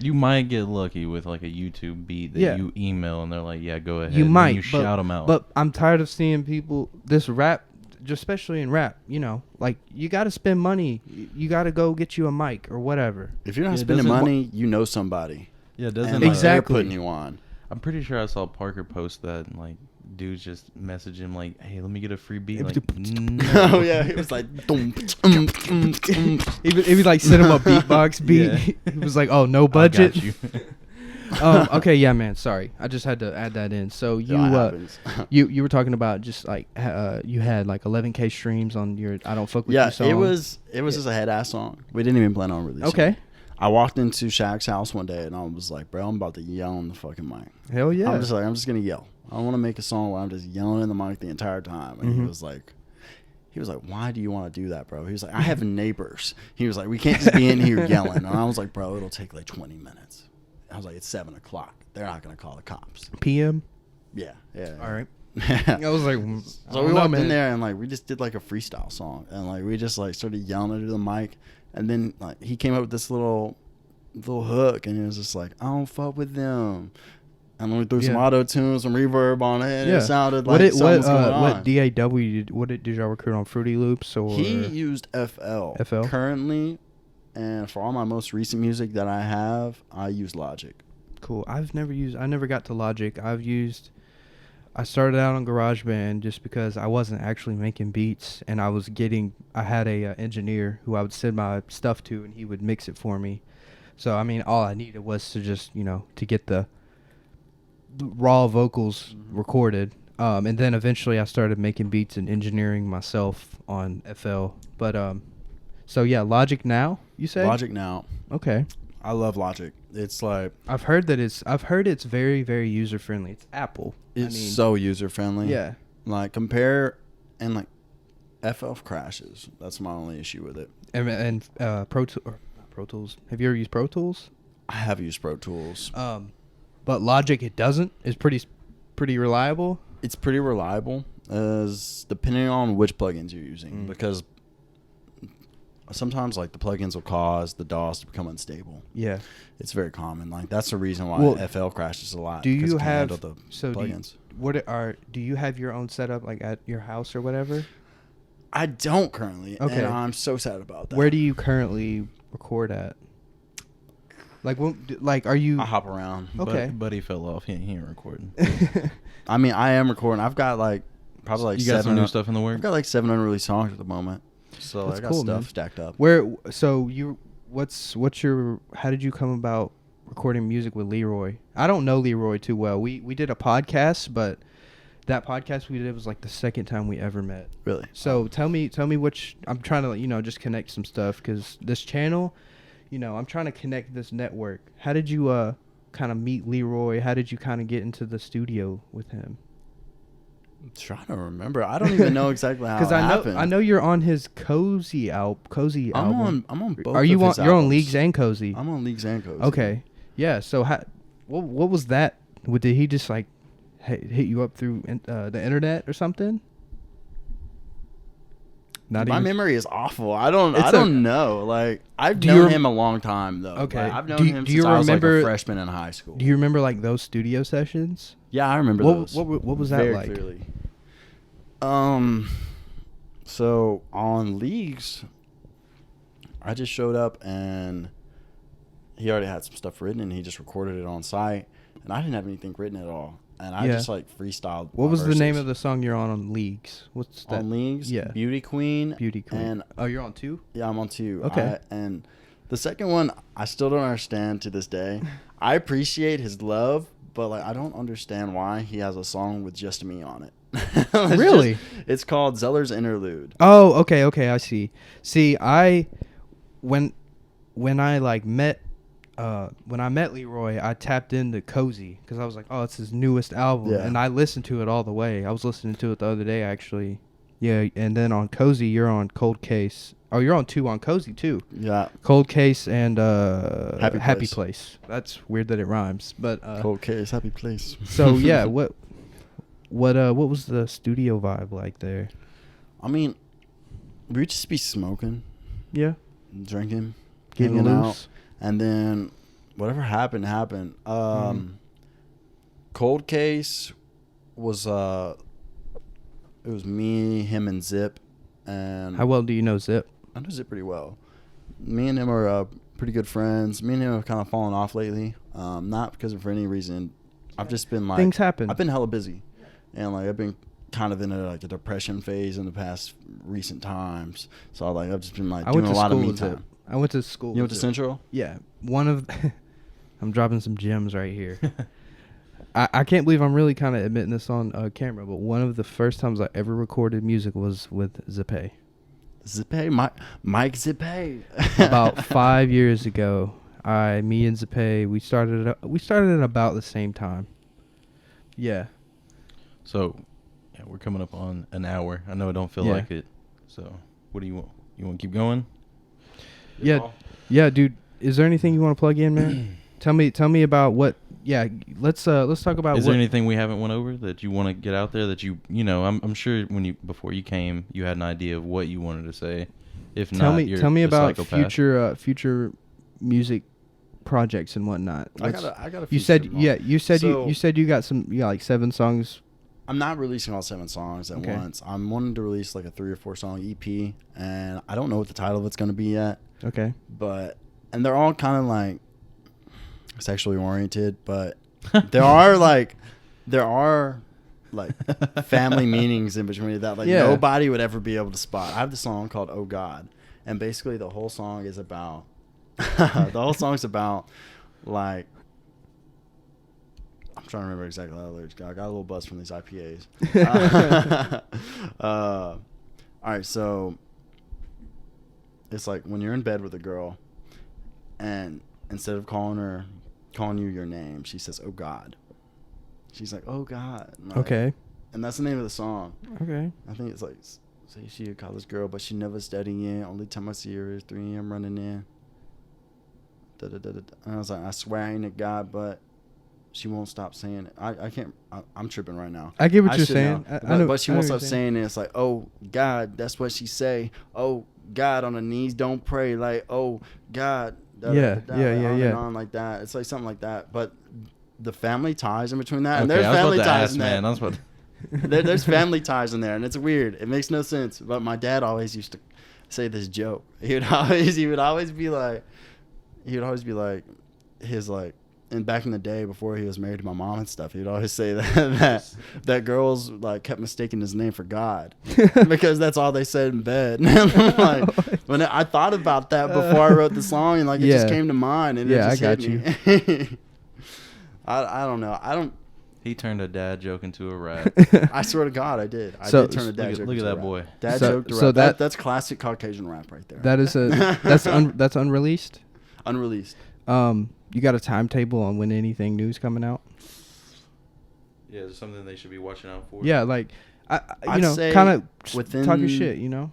You might get lucky with like a YouTube beat that
Yeah.
you email and they're like, yeah, go ahead.
You
and
might.
You shout them out.
But I'm tired of seeing people, this rap, just especially in rap, like you got to spend money. You got to go get you a mic or whatever.
If you're not
Yeah,
spending
doesn't-
money, you know somebody.
yeah,
And
doesn't
like,
like,
Exactly.
they're putting you on.
I'm pretty sure I saw Parker post that and like dudes just message him like, hey, let me get a free beat. Like,
Oh yeah, it was like.
He would like send him a beatbox beat.
Yeah.
He was like, "Oh, no
I
budget."
got you.
Okay, yeah, man. Sorry, I just had to add that in. So you
That happens.
you were talking about just like you had like 11K streams on your "I Don't Fuck with
Yeah,
You" song.
it was just a head ass song. We didn't even plan on releasing.
Okay.
it. I walked into Shaq's house one day and I was like, bro, I'm about to yell on the fucking mic.
Hell yeah.
I'm just gonna yell. I want to make a song where I'm just yelling in the mic the entire time. And
Mhm.
he was like, why do you want to do that, bro? He was like, I have neighbors. He was like, we can't just be in here yelling. And I was like, bro, it'll take like 20 minutes. I was like, it's 7 o'clock. They're not gonna call the cops.
PM.
Yeah.
All right. I was like,
So we walked in there and like we just did like a freestyle song and like we just like started yelling into the mic and then like he came up with this little hook and it was just like, I don't fuck with them. And then we threw some
Yeah.
auto tune, some reverb on it, and
Yeah.
it sounded
What
like
did
something was going on.
what DAW did y'all recruit on Fruity Loops or
He used FL.
FL?
Currently, and for all my most recent music that I have, I use Logic.
Cool. I never got to Logic. I started out on GarageBand just because I wasn't actually making beats and I had a engineer who I would send my stuff to and he would mix it for me. So, I mean, all I needed was to just, to get the raw vocals recorded. And then eventually I started making beats and engineering myself on FL. But, so yeah, Logic now, you say?
Logic now.
Okay.
I love Logic. It's like
I've heard it's very, very user friendly. It's Apple.
it's so user friendly.
Yeah.
Like compare and like FL crashes. That's my only issue with it.
And Pro Tools. Have you ever used Pro Tools?
I have used Pro Tools.
But Logic, it doesn't. It's pretty reliable.
It's pretty reliable, as depending on which plugins you're using, because sometimes like the plugins will cause the DAWs to become unstable.
Yeah,
it's very common. Like that's the reason why FL crashes a lot.
Do you have
the plugins?
Do you have your own setup like at your house or whatever?
I don't currently.
Okay,
and I'm so sad about that.
Where do you currently record at? Like, are you?
I hop around.
Okay,
Buddy fell off. He ain't recording.
I mean, I am recording. I've got probably
you got some new stuff in the works.
I've got 7 unreleased songs at the moment, so
That's
I got
cool,
stuff
man.
stacked up.
What's your? How did you come about recording music with Leroy? I don't know Leroy too well. We did a podcast, but that podcast we did was like the second time we ever met.
Really?
So tell me which. I'm trying to just connect some stuff because this channel, I'm trying to connect this network. How did you kind of meet Leroy? How did you kind of get into the studio with him?
I'm trying to remember. I don't even know exactly how it happened.
I know you're on his Cozy album.
I'm on both.
Are you
of his
on? You're on
albums.
Leagues and Cozy.
I'm on Leagues and Cozy.
Okay. Yeah. So what was that? Did he just like hit you up through the internet or something?
My memory is awful. I don't know. Like I've known him a long time though.
Okay.
Like, I've known him since I was like a freshman in high school.
Do you remember like those studio sessions?
Yeah, I remember those.
What was that
very
like?
Clearly. So on Leagues, I just showed up and he already had some stuff written and he just recorded it on site, and I didn't have anything written at all. And I just like freestyled.
What was the name of the song you're on Leagues? What's that?
On Leagues?
Yeah.
Beauty Queen.
And you're on 2?
Yeah, I'm on 2.
Okay.
And the second one, I still don't understand to this day. I appreciate his love, but like I don't understand why he has a song with just me on it.
Really?
It's called Zeller's Interlude.
Oh, okay, I see. See, when I met Leroy, I tapped into Cozy because I was like, oh, it's his newest album.
Yeah.
And I listened to it all the way. I was listening to it the other day, actually. Yeah, and then on Cozy, you're on Cold Case. Oh, you're on 2 on Cozy, too.
Yeah.
Cold Case and
Happy
Place. That's weird that it rhymes. But
Cold Case, Happy Place.
So, yeah, what was the studio vibe like there?
I mean, we'd just be smoking.
Yeah.
Drinking.
Getting
hanging
loose.
out. And then whatever happened. Cold Case was it was me, him, and Zip. And
how well do you know Zip?
I know Zip pretty well. Me and him are pretty good friends. Me and him have kind of fallen off lately. Not because of any reason. I've just been like
things happen.
I've been hella busy, and like I've been kind of in a depression phase in the past recent times. So like I've just been like doing a lot of me time.
I went to school.
You went to Central?
Yeah. I'm dropping some gems right here. I can't believe I'm really kind of admitting this on camera, but one of the first times I ever recorded music was with Zippe.
Mike Zippe.
About 5 years ago, me and Zippe, we started at about the same time. Yeah.
So, yeah, we're coming up on an hour. I know it don't feel like it. So, what do you want? You want to keep going?
Yeah, dude. Is there anything you want to plug in, man? Tell me about what. Yeah, let's talk about.
Is there anything we haven't went over that you want to get out there that I'm sure before you came you had an idea of what you wanted to say. If
tell
not,
tell me about
psychopath.
future music projects and whatnot.
I got a few.
You said you got like 7 songs.
I'm not releasing all 7 songs at once. I'm wanting to release like a 3 or 4 song EP, and I don't know what the title of it's going to be yet.
Okay.
And they're all kind of like sexually oriented, but there are family meanings in between that nobody would ever be able to spot. I have this song called "Oh God," and basically the whole song is about like. I'm trying to remember exactly how the lyrics go. I got a little buzz from these IPAs. All right, so it's like when you're in bed with a girl, and instead of calling you your name, she says, "Oh God." She's like, "Oh God." And
okay.
And that's the name of the song.
Okay.
I think it's like Say she a college girl, but she never studying. Only time I see her is 3 a.m. running in. And I was like, I swear I ain't a God, but she won't stop saying it. I can't. I'm tripping right now.
I get what you're
should
saying.
know.
I know,
but she
I know
won't
what
stop
you're
saying it. It's like, oh God, that's what she say. Oh God, on her knees, don't pray. Like, oh God.
Yeah.
On and on like that. It's like something like that. But the family ties in between that, and
Okay,
there's
I was
family
about to
ties
ask,
in
man.
there.
I was about to...
There's family ties in there, and it's weird. It makes no sense. But my dad always used to say this joke. He would always be like, his like, and back in the day before he was married to my mom and stuff, he would always say that girls like kept mistaking his name for God because that's all they said in bed. Like, when I thought about that before I wrote the song, and like it just came to mind, and it just
I
hit
got
me. I don't know.
He turned a dad joke into a rap.
I swear to God, I did. I
So-
did turn a dad joke
Look at
into
that
a
boy.
rap. Dad
So-
joke to
so
rap. That's classic Caucasian rap right there.
That is that's unreleased.
Unreleased.
You got a timetable on when anything new's coming out?
Yeah, is there something they should be watching out for?
Yeah, like
I'd say
kind of
within
talking shit, you know.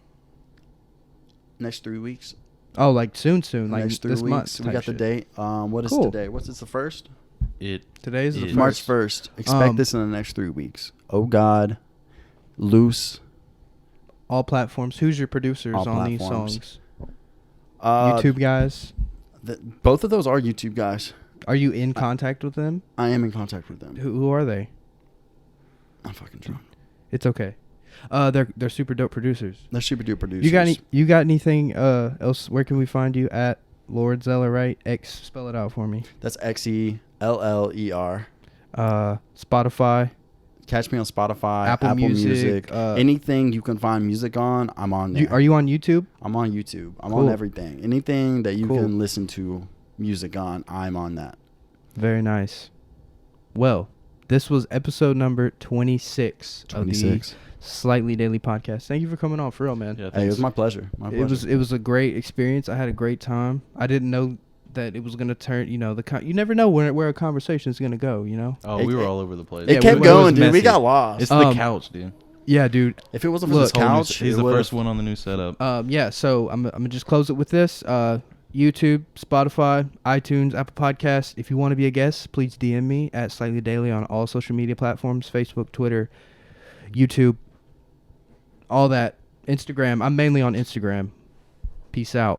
next 3 weeks.
Oh, like soon, like
next 3
this
weeks.
month.
We
type
got the
shit.
date. What is
Cool.
today? What's this? The first?
Today's the
is.
first.
March 1st. Expect this in the next 3 weeks. Oh God, Loose.
All platforms. Who's your producers
All
on
platforms.
these songs? YouTube guys.
Both of those are YouTube guys.
Are you in contact with them?
I am in contact with them.
Who are they?
I'm fucking drunk.
It's okay. They're super dope producers.
They're super duper producers.
You got anything else? Where can we find you at Lord Xeller? Right? Spell it out for me.
That's XELLER.
Spotify.
Catch me on Spotify,
Apple Music,
Music, anything you can find music on. I'm on there.
Are you on YouTube?
I'm on YouTube. I'm
Cool.
on everything. Anything that you
Cool.
can listen to music on, I'm on that.
Very nice. Well, this was episode number 26 of the Slightly Daily Podcast. Thank you for coming on, for real, man.
Yeah,
Hey, it
thanks.
was my pleasure.
It was a great experience. I had a great time. I didn't know that it was gonna turn. You never know where a conversation is gonna go. You know.
Oh, we were all over the place.
It
Yeah,
kept
it
going,
was
dude. We
messy.
got lost.
It's the couch, dude.
Yeah, dude.
If it wasn't for
Look,
this couch,
He's
it
the
would've-
first one on the new setup.
Yeah. So I'm gonna just close it with this. YouTube, Spotify, iTunes, Apple Podcasts. If you want to be a guest, please DM me at Slightly Daily on all social media platforms: Facebook, Twitter, YouTube, all that. Instagram. I'm mainly on Instagram. Peace out.